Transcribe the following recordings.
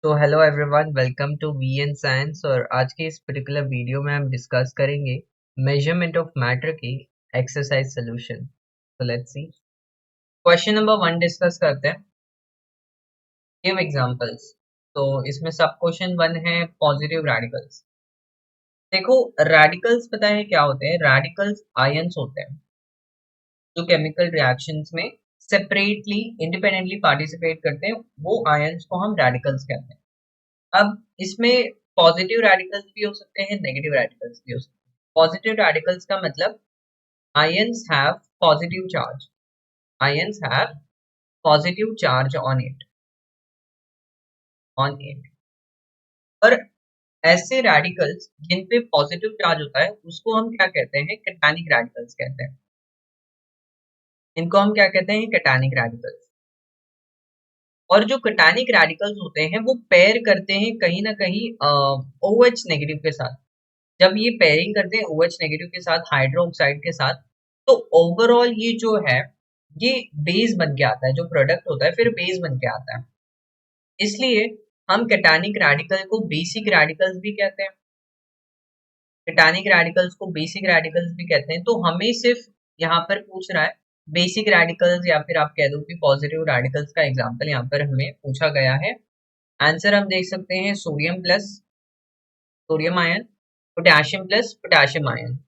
तो hello everyone, welcome to V N science. और आज के इस पर्टिकुलर वीडियो में हम डिस्कस करेंगे मेजरमेंट ऑफ मैटर की एक्सरसाइज सॉल्यूशन। तो let's see, question number 1 discuss करते हैं। Give examples. तो इसमें सब क्वेश्चन 1 है पॉजिटिव रेडिकल्स। देखो, रेडिकल्स पता है क्या होते हैं? रेडिकल्स आयंस होते हैं जो केमिकल रिएक्शंस में सेपरेटली इंडिपेंडेंटली पार्टिसिपेट करते हैं। वो आयंस को हम रेडिकल्स कहते हैं। अब इसमें पॉजिटिव रेडिकल्स भी हो सकते हैं, नेगेटिव रेडिकल्स भी हो सकते हैं। पॉजिटिव रेडिकल्स का मतलब ions have positive charge, ions have positive charge on it. और ऐसे रेडिकल्स जिन पे पॉजिटिव चार्ज होता है उसको हम क्या कहते हैं? कैटायनिक रेडिकल्स कहते हैं। इनको हम क्या कहते हैं? Cationic radicals. और जो कैटायनिक रेडिकल्स होते हैं वो पेयर करते हैं कहीं ना कहीं OH नेगेटिव के साथ। जब ये पेयरिंग करते हैं OH नेगेटिव के साथ हाइड्रोक्साइड के साथ, तो ओवरऑल ये जो है ये बेस बन के आता है। जो प्रोडक्ट होता है फिर बेस बन के आता है। इसलिए हम कैटायनिक रेडिकल को बेसिक रेडिकल्स भी कहते हैं। कैटायनिक रेडिकल्स को बेसिक रेडिकल्स भी कहते हैं। तो हमें सिर्फ यहाँ पर पूछ रहा है बेसिक रेडिकल्स, या फिर आप कह दो कि पॉजिटिव रेडिकल्स का एग्जाम्पल यहाँ पर हमें पूछा गया है। आंसर हम देख सकते हैं sodium plus sodium ion, potassium plus potassium ion.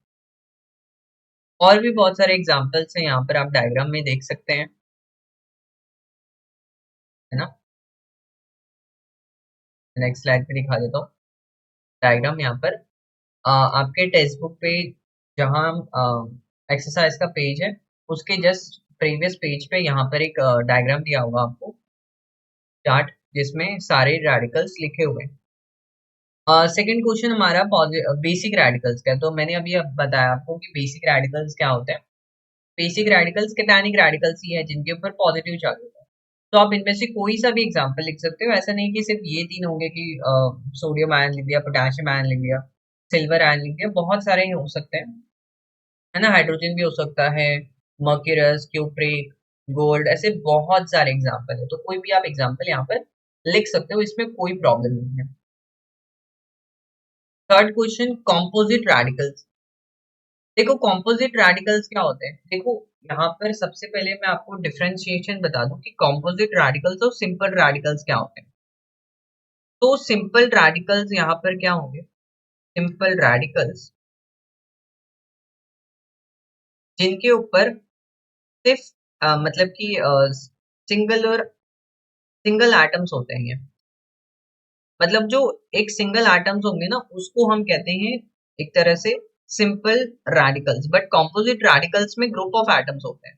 और भी बहुत सारे एग्जाम्पल्स हैं, यहाँ पर आप डायग्राम में देख सकते हैं, है ना। नेक्स्ट स्लाइड पे दिखा देता हूँ डायग्राम। यहाँ पर आपके टेक्स्ट बुक पे जहाँ एक्सरसाइज का पेज है उसके जस्ट प्रीवियस पेज पे यहाँ पर एक डायग्राम दिया होगा आपको, चार्ट, जिसमें सारे रेडिकल्स लिखे हुए हैं। सेकंड क्वेश्चन हमारा बेसिक रेडिकल्स का है। तो मैंने अभी अब बताया आपको कि बेसिक रेडिकल्स क्या होते हैं। बेसिक रेडिकल्स कैटायनिक रेडिकल्स ही है जिनके ऊपर पॉजिटिव चार्ज होता है। तो आप इनमें से कोई सा भी एग्जांपल लिख सकते हो। ऐसा नहीं कि सिर्फ ये तीन होंगे कि सोडियम आयन लिख दिया, पोटेशियम आयन लिख दिया, सिल्वर आयन लिख दिया। बहुत सारे ही हो सकते हैं, है ना। हाइड्रोजन भी हो सकता है, मर्क्यूरस, क्यूप्रिक, गोल्ड, ऐसे बहुत सारे एग्जाम्पल है। तो कोई भी आप एग्जाम्पल यहाँ पर लिख सकते हो, इसमें कोई प्रॉब्लम नहीं है। Third question, composite radicals. देखो, कॉम्पोजिट रेडिकल्स क्या होते हैं? देखो, यहाँ पर सबसे पहले मैं आपको डिफरेंशिएशन बता दूं कि कॉम्पोजिट रेडिकल्स और सिंपल रेडिकल्स क्या होते हैं। तो सिंपल रेडिकल्स यहाँ पर क्या होंगे? सिंपल रेडिकल्स जिनके ऊपर सिर्फ मतलब कि सिंगल एटम्स होते हैं। मतलब जो एक सिंगल एटम्स होंगे ना उसको हम कहते हैं एक तरह से simple radicals. But composite radicals में ग्रुप ऑफ एटम्स होते हैं,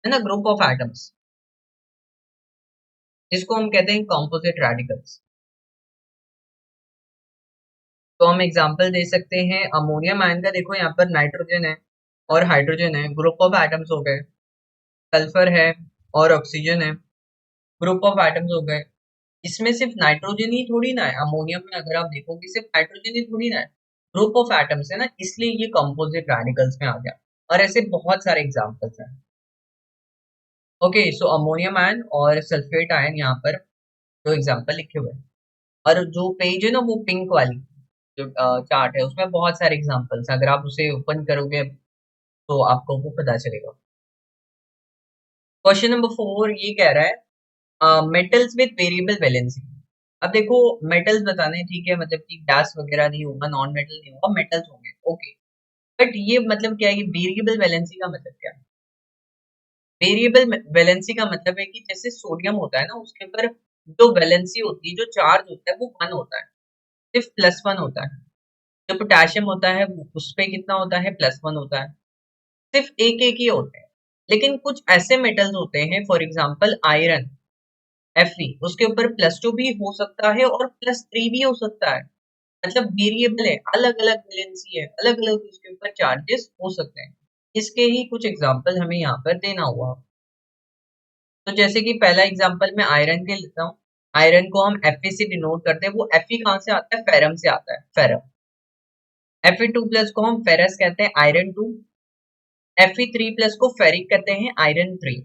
है ना, ग्रुप ऑफ एटम्स, जिसको हम कहते हैं कॉम्पोजिट रेडिकल्स। तो हम एग्जांपल दे सकते हैं अमोनियम आयन का। देखो, यहाँ पर नाइट्रोजन है और हाइड्रोजन है, ग्रुप ऑफ एटम्स हो गए। सल्फर है और ऑक्सीजन है, ग्रुप ऑफ एटम्स हो गए। इसमें सिर्फ नाइट्रोजन ही थोड़ी ना है। अमोनियम में अगर आप देखोगे सिर्फ नाइट्रोजन ही थोड़ी ना है, ग्रुप ऑफ एटम्स है ना, इसलिए ये कंपोजिट रेडिकल्स में आ गया। और ऐसे बहुत सारे एग्जांपल्स हैं। ओके, सो अमोनियम आयन और सल्फेट आयन यहाँ पर दो एग्जांपल लिखे हुए हैं। और जो पेज है ना वो पिंक वाली जो चार्ट है उसमें बहुत सारे एग्जांपल्स हैं। अगर आप उसे ओपन करोगे तो आपको वो पता चलेगा। क्वेश्चन नंबर 4 ये कह रहा है मेटल्स विद वेरिएबल वैलेंसी। अब देखो, मेटल्स बताने हैं, ठीक है, मतलब कि गैस वगैरह नहीं होगा, नॉन मेटल नहीं होगा, मेटल्स होंगे, ओके। बट ये मतलब क्या है? ये वेरिएबल वैलेंसी का मतलब क्या है? वेरिएबल वैलेंसी का मतलब है कि जैसे सोडियम होता है ना, उसके ऊपर जो वैलेंसी होती है, जो चार्ज होता है वो 1 होता है, सिर्फ +1 होता है। जो पोटेशियम होता है उस पे कितना होता है? +1 होता है। सिर्फ एक एक ही होते हैं। लेकिन कुछ ऐसे मेटल्स होते हैं, फॉर एग्जांपल आयरन, Fe, उसके ऊपर +2 भी हो सकता है और +3 भी हो सकता है। मतलब वेरिएबल है, अलग अलग वैलेंसी है, अलग अलग उसके ऊपर चार्जेस हो सकते हैं। इसके ही कुछ एग्जांपल हमें यहाँ पर देना हुआ। तो जैसे कि पहला एग्जांपल मैं आयरन के लेता हूँ। आयरन को हम Fe से डिनोट करते हैं। वो Fe कहाँ से आता है? फेरम से आता है, फेरम। Fe2+ को हम फेरस कहते हैं, आयरन 2। Fe3+ को फेरिक कहते हैं, आयरन 3।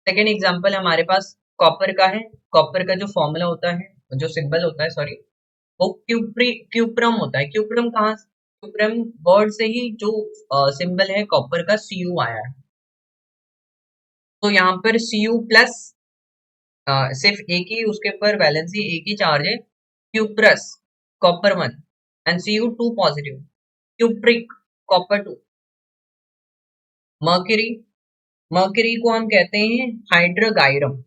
सेकेंड एग्जाम्पल हमारे पास कॉपर का है, कॉपर का जो फॉर्मूला होता है, जो सिंबल होता है, सॉरी, वो क्यूप्रम होता है। क्यूप्रम कहाँ, क्यूप्रम वर्ड से ही जो सिंबल है कॉपर का Cu आया है। तो यहाँ पर Cu प्लस, सिर्फ एक ही उसके ऊपर वैलेंसी, एक ही चार्ज है, cuprous copper 1 and Cu2 positive, cupric copper 2। Mercury, mercury को हम कहते हैं हाइड्रोगायरम।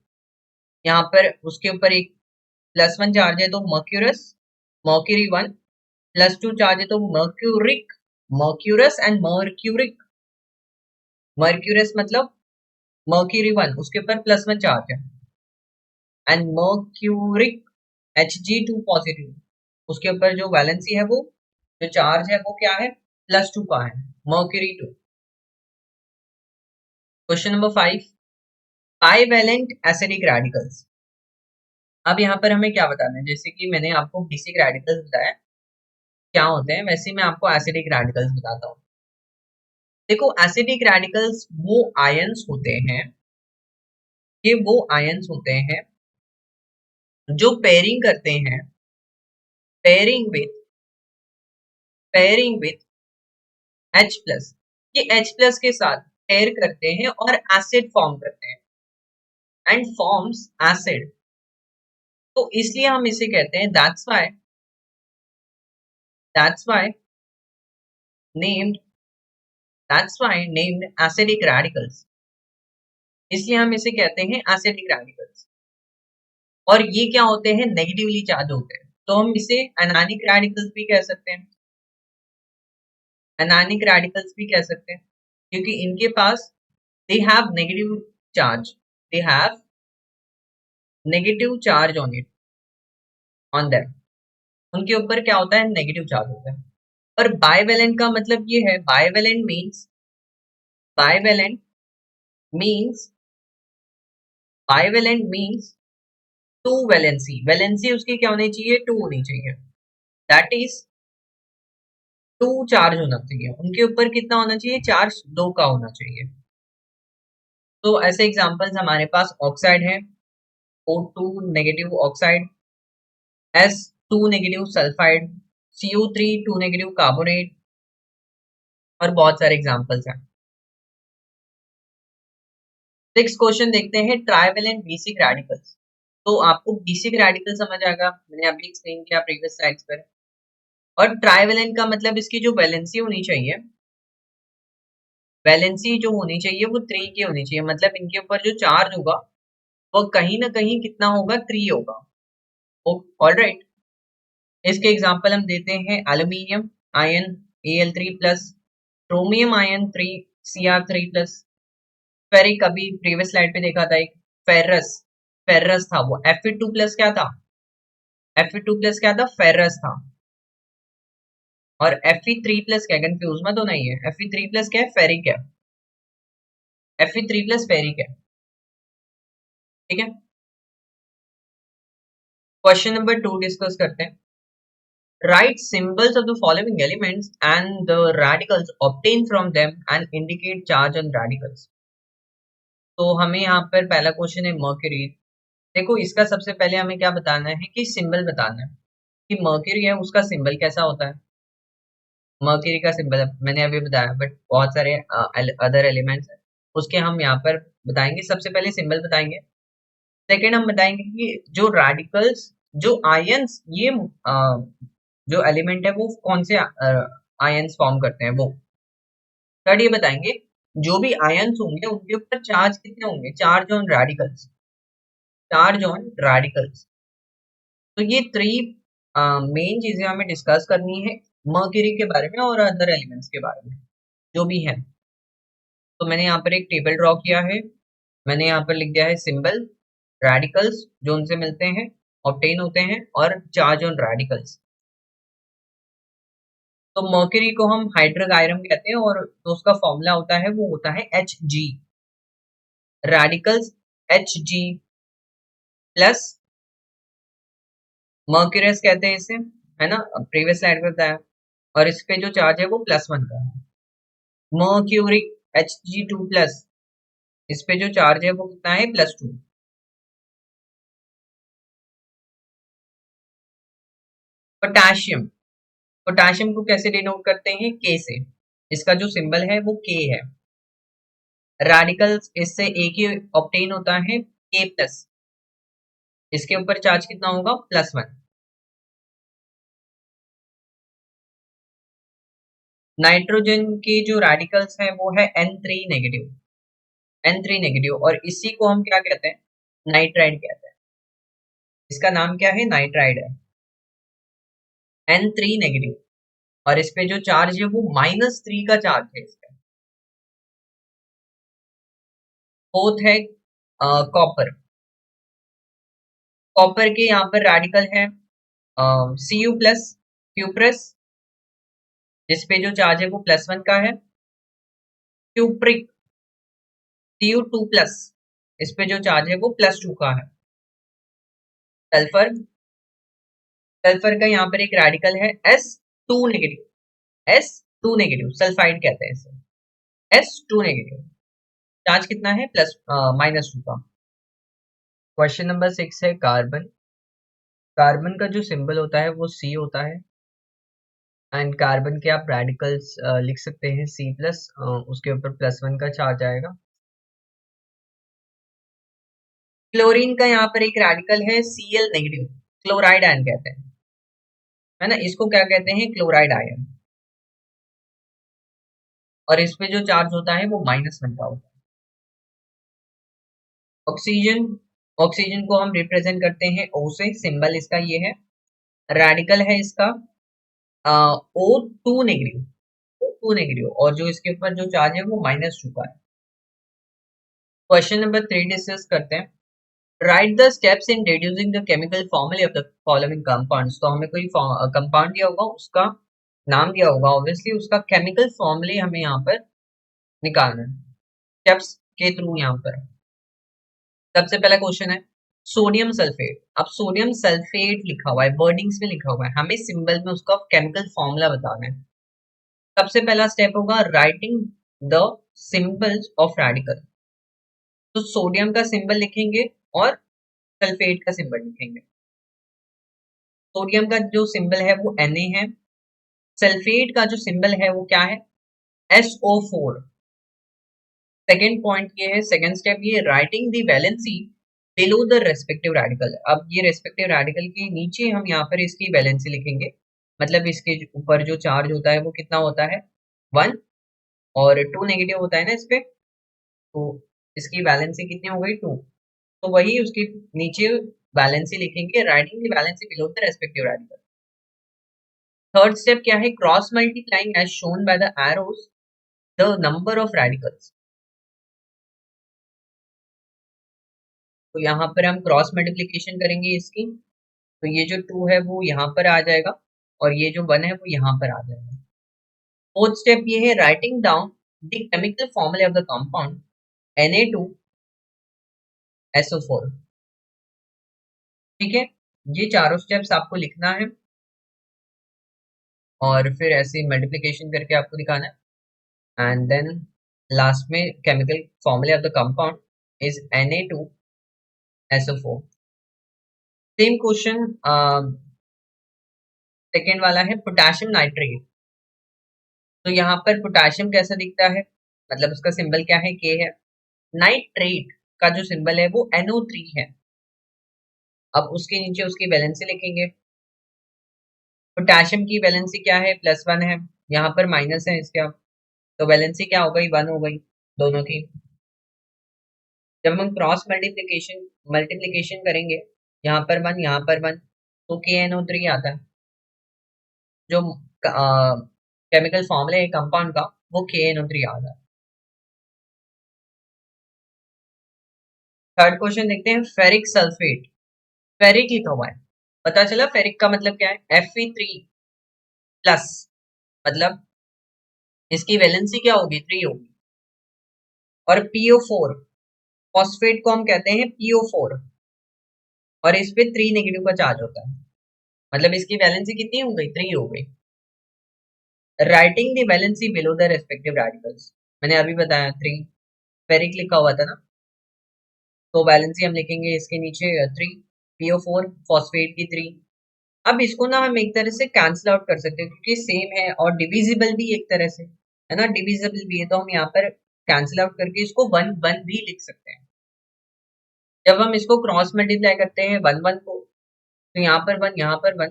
यहाँ पर उसके ऊपर एक +1 चार्ज है तो मर्क्यूरस, मर्क्यूरी 1, +2 चार्ज है तो mercuric, mercurous and mercuric. Mercurous मतलब मर्क्यूरी 1, उसके ऊपर +1 चार्ज है, एंड मर्क्यूरिक Hg2 पॉजिटिव, उसके ऊपर जो वैलेंसी है, वो जो चार्ज है वो क्या है, +2 का है, mercury 2। Question number 5, bivalent acidic radicals. अब यहाँ पर हमें क्या बताना है, जैसे कि मैंने आपको बेसिक रेडिकल्स बताया क्या होते हैं, वैसे मैं आपको एसिडिक रेडिकल्स बताता हूँ। देखो, एसिडिक रेडिकल्स वो आयंस होते हैं, ये वो आयंस होते हैं जो पेयरिंग करते हैं, pairing with, pairing with H+, ये H+ के साथ पेयर करते हैं और एसिड फॉर्म करते हैं, एंड फॉर्म्स एसिड। तो इसलिए हम इसे कहते हैं, that's why named, named acidic radicals। इसलिए हम इसे कहते हैं एसिडिक रेडिकल्स। और ये क्या होते हैं, नेगेटिवली चार्ज होते हैं, तो हम इसे एनानिक रेडिकल्स भी कह सकते हैं, एनानिक रेडिकल्स भी कह सकते हैं, क्योंकि इनके पास they have negative charge, they have negative charge on it, on that, उनके ऊपर क्या होता है, नेगेटिव चार्ज होता है। और बाइवेलेंट का मतलब ये है, bivalent means, bivalent means, bivalent means two valency, valency उसकी क्या होनी चाहिए, 2 होनी चाहिए, दैट इज 2 चार्ज होना चाहिए, उनके ऊपर कितना होना चाहिए, चार्ज 2 का होना चाहिए। तो ऐसे एग्जांपल्स हमारे पास ऑक्साइड है, O2 negative oxide, S2 negative sulphide, Cu3 2 negative carbonate, और बहुत सारे एग्जांपल्स हैं। नेक्स्ट क्वेश्चन देखते हैं, ट्राइवेलेंट बेसिक रेडिकल्स। तो आपको बेसिक रेडिकल समझ आएगा, मैंने अभी एक्सप्लेन किया प्रीवियस स्लाइड्स पर। और ट्राइवेलेंट का मतलब इसकी जो वैलेंसी होनी चाहिए, वैलेंसी जो होनी चाहिए वो 3 की होनी चाहिए, मतलब इनके ऊपर जो चार्ज होगा वो कहीं ना कहीं कितना होगा, 3 होगा। ऑलराइट, इसके एग्जांपल हम देते हैं, aluminium ion Al3+, chromium ion 3Cr3+, ferric, अभी प्रीवियस स्लाइड पे देखा था एक, फेरस, फेरस था वो, Fe2+ क्या था, Fe2+ क्या था, फेरस था। और Fe3+ क्या, कंफ्यूज मत होना, ही है Fe3+ क्या है, फेरिक है, Fe3+ फेरिक है, ठीक है। क्वेश्चन नंबर 2 डिस्कस करते हैं, write symbols of the following elements and the radicals obtained from them and indicate charge on radicals। तो हमें यहाँ पर पहला क्वेश्चन है मर्क्यूरी। देखो, इसका सबसे पहले हमें क्या बताना है, कि सिंबल बताना है कि मर्क्यूरी है उसका सिंबल कैसा होता है। मर्क्यूरी का सिंबल मैंने अभी बताया, बट बहुत सारे अदर एलिमेंट्स हैं, उसके हम यहाँ पर बताएंगे। सबसे पहले सिंबल बताएंगे, सेकेंड हम बताएंगे कि जो रेडिकल्स, जो आयंस, ये जो एलिमेंट है वो कौन से आयंस फॉर्म करते हैं वो। थर्ड ये बताएंगे, जो भी आयंस होंगे उनके ऊपर चार्ज कितने होंगे, charge on radicals, charge on radicals. तो ये 3 मेन चीजें हमें डिस्कस करनी है मर्क्यूरी के बारे में और अदर एलिमेंट्स के बारे में जो भी है। तो मैंने यहाँ पर एक टेबल ड्रॉ किया है, मैंने यहाँ पर लिख दिया है सिंबल, रेडिकल्स जो उनसे मिलते हैं, ऑब्टेन होते हैं, और चार्ज ऑन रेडिकल्स। तो मर्क्यूरी को हम हाइड्रोगायरम कहते हैं, और तो उसका फॉर्मूला होता है, वो होता है Hg, radicals Hg plus, mercurous कहते हैं इसे, है ना, प्रीवियस स्लाइड में बताया। और इस पे जो चार्ज है वो +1 का है, मर्क्यूरिक Hg2+, इस पे जो चार्ज है वो कितना है, +2। पोटाशियम, पोटाशियम को कैसे डिनोट करते हैं? के से। इसका जो सिंबल है वो के है। रेडिकल्स इससे एक ही ऑब्टेन होता है, के प्लस। इसके ऊपर चार्ज कितना होगा? +1। नाइट्रोजन के जो रेडिकल्स हैं वो है N3 नेगेटिव, N3 नेगेटिव, और इसी को हम क्या कहते हैं? नाइट्राइड कहते हैं। इसका नाम क्या है? नाइट्राइड है, N3 नेगेटिव। और इस पे जो चार्ज है वो -3 का चार्ज है इस पे। फोर्थ है कॉपर। कॉपर के यहाँ पर रेडिकल है Cu प्लस, क्यूप्रस, जिसपे जो चार्ज है वो +1 का है। क्यूप्रिक, Cu2 प्लस, इस पे जो चार्ज है वो +2 का है। सल्फर, सल्फर का यहाँ पर एक रेडिकल है S2 negative, S2 negative, sulphide कहते हैं इसे, S2 नेगेटिव। चार्ज कितना है? -2 का। क्वेश्चन नंबर 6 है कार्बन। कार्बन का जो सिंबल होता है वो C होता है। एंड कार्बन के आप रेडिकल्स लिख सकते हैं C+, उसके ऊपर +1 का चार्ज आएगा। क्लोरीन का यहाँ पर एक रेडिकल है Cl नेगेटिव, क्लोराइड आयन कहते हैं, है ना। इसको क्या कहते हैं? Chloride ion. और इस पे जो चार्ज होता है वो -1 का होता है। ऑक्सीजन, ऑक्सीजन को हम रिप्रेजेंट करते हैं O से, सिंबल इसका ये है। रेडिकल है इसका O2 नेगेटिव, O2 नेगेटिव, और जो इसके ऊपर जो चार्ज है वो -2 का है। क्वेश्चन नंबर 3 डिस्कस करते हैं। Right the steps in reducing the chemical फॉर्मूले ऑफ द फॉलोइंग कंपाउंड्स। तो हमें कोई कंपाउंड दिया होगा, उसका नाम दिया होगा, ऑब्वियसली उसका केमिकल फॉर्मूले हमें यहाँ पर निकालना है स्टेप्स के थ्रू। यहाँ पर सबसे पहला क्वेश्चन है सोडियम सल्फेट। अब सोडियम सल्फेट लिखा हुआ है, वर्डिंग्स में लिखा हुआ है, हमें सिंबल में उसका केमिकल फॉर्मूला बताना है। सबसे पहला स्टेप होगा writing the symbols of radical. तो सोडियम का सिंबल लिखेंगे और सल्फेट का सिंबल लिखेंगे। सोडियम का जो सिंबल है वो Na है, सल्फेट का जो सिंबल है वो क्या है? SO4। सेकेंड पॉइंट ये है, सेकेंड स्टेप ये, writing the valency below the respective radical. अब ये रेस्पेक्टिव रेडिकल के नीचे हम यहाँ पर इसकी वैलेंसी लिखेंगे, मतलब इसके ऊपर जो चार्ज होता है वो कितना होता है? 1, और 2 नेगेटिव होता है ना इस पे, तो इसकी वैलेंसी कितनी हो गई? 2। तो वही उसके नीचे वैलेंसी लिखेंगे, writing the valency below the respective radical. Third step क्या है? Cross multiplying as shown by the arrows the number of radicals. तो यहाँ पर हम क्रॉस मल्टीप्लिकेशन करेंगे इसकी, तो ये जो 2 है वो यहाँ पर आ जाएगा, और ये जो 1 है वो यहाँ पर आ जाएगा। फोर्थ स्टेप ये है writing down the chemical formula of the compound Na2SO4। ठीक है, ये चारों स्टेप्स आपको लिखना है और फिर ऐसे मल्टीप्लिकेशन करके आपको दिखाना है। एंड देन लास्ट में chemical formula of the compound is Na2SO4। Same question second वाला है पोटेशियम नाइट्रेट। तो यहाँ पर पोटेशियम कैसा दिखता है? मतलब उसका सिंबल क्या है? के है। नाइट्रेट का जो सिंबल है वो NO3 है। अब उसके नीचे उसकी वैलेंसी लिखेंगे। पोटेशियम की वैलेंसी क्या है? +1 है, यहाँ पर माइनस है इसका, तो वैलेंसी क्या हो गई? 1 हो गई दोनों की। जब हम क्रॉस मल्टीप्लिकेशन मल्टीप्लिकेशन करेंगे, यहाँ पर 1 यहाँ पर 1, तो KNO3 आता है। जो केमिकल फॉर्मूला है कंपाउंड का वो KNO3 आता है। थर्ड क्वेश्चन देखते हैं, फेरिक सल्फेट। फेरिक लिखा हुआ है, पता चला फेरिक का मतलब क्या है? Fe3+, मतलब इसकी वैलेंसी क्या होगी? 3 होगी। और PO4, फॉस्फेट को हम कहते हैं PO4, और इस पे 3 नेगेटिव का चार्ज होता है, मतलब इसकी वैलेंसी कितनी हो गई? 3 हो गई। Writing the valency below the respective radicals, मैंने अभी बताया 3, फेरिक लिखा हुआ था ना, तो वैलेंसी हम लिखेंगे इसके नीचे 3, PO4 फॉस्फेट की 3। अब इसको ना हम एक तरह से कैंसिल आउट कर सकते हैं क्योंकि सेम है और डिविजिबल भी एक तरह से है ना, डिविजिबल भी है, तो हम यहाँ पर कैंसिल आउट करके इसको वन वन भी लिख सकते हैं। जब हम इसको क्रॉस मल्टीप्लाई करते हैं वन वन को, तो यहाँ पर वन यहाँ पर वन,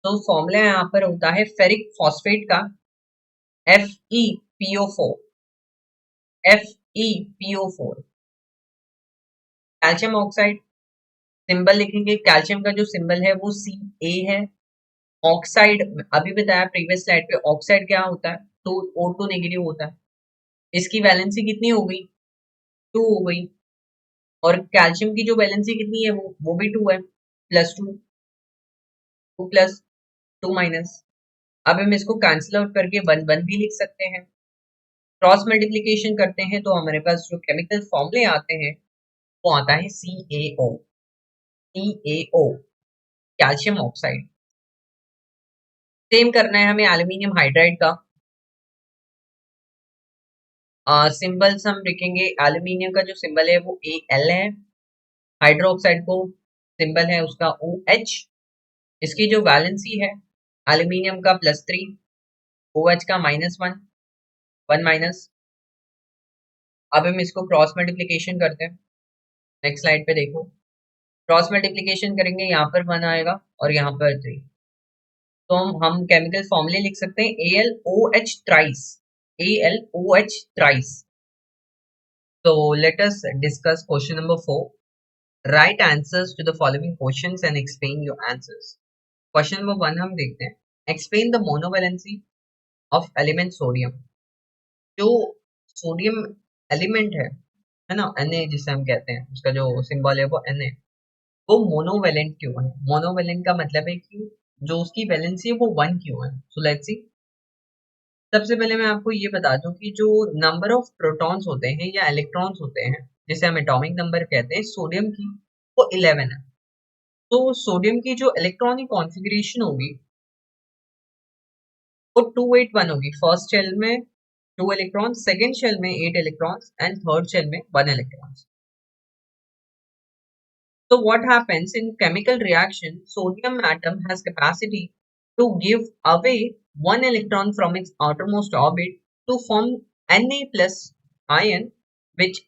तो फॉर्मूला यहाँ पर होता है फेरिक फॉस्फेट का FePO4, FePO4। Calcium oxide symbol लिखेंगे, कैल्शियम का जो सिंबल है वो Ca है। ऑक्साइड अभी बताया प्रीवियस स्लाइड पे, ऑक्साइड क्या होता है, तो O2 नेगेटिव होता है। इसकी वैलेंसी कितनी हो गई, 2 हो गई। और कैल्शियम की जो वैलेंसी कितनी है वो भी 2 है, +2, 2 प्लस 2 माइनस। अब हम इसको कैंसिल आउट करके वन वन भी लिख सकते हैं। क्रॉस मल्टीप्लीकेशन करते हैं तो हमारे पास जो केमिकल फॉर्मूले आते हैं वो आता है CaO, CaO calcium oxide. Same करना है हमें एल्यूमिनियम हाइड्राइड का। सिंबल्स हम लिखेंगे, एल्यूमिनियम का जो सिंबल है वो Al है, हाइड्रोक्साइड को सिंबल है उसका OH। इसकी जो वैलेंसी है एल्यूमिनियम का +3, OH का -1, 1 माइनस। अब हम इसको क्रॉस मल्टीप्लीकेशन करते हैं, नेक्स्ट स्लाइड पे देखो। क्रॉस मल्टीप्लीकेशन करेंगे, यहाँ पर 1 आएगा और यहाँ पर 3, तो हम केमिकल फॉर्मूले लिख सकते हैं AlOH thrice, AlOH thrice. So let us discuss question number 4. Write answers to the following questions and explain your answers. Question number 1 हम देखते हैं, explain the monovalency of element sodium. जो सोडियम एलिमेंट है ना, Na जिसे हम कहते हैं, उसका जो सिंबल है वो Na, वो मोनोवेलेंट क्यों है। मोनोवेलेंट का मतलब है कि जो उसकी वैलेंसी है वो 1 क्यों है। So let's see. सबसे पहले मैं आपको ये बता दूं कि जो नंबर ऑफ प्रोटॉन्स होते हैं या इलेक्ट्रॉन्स होते हैं जिसे हम एटॉमिक नंबर कहते हैं सोडियम की, वो 11 है। तो सोडियम की जो इलेक्ट्रॉनिक कॉन्फ़िगरेशन होगी वो 281 होगी। फर्स्ट शेल में 2 इलेक्ट्रॉन, सेकेंड शेल में 8 इलेक्ट्रॉन्स एंड थर्ड शेल में 1 electrons. So what happens in chemical reaction, sodium atom has capacity to give away one electron from its outermost orbit to form Na plus ion which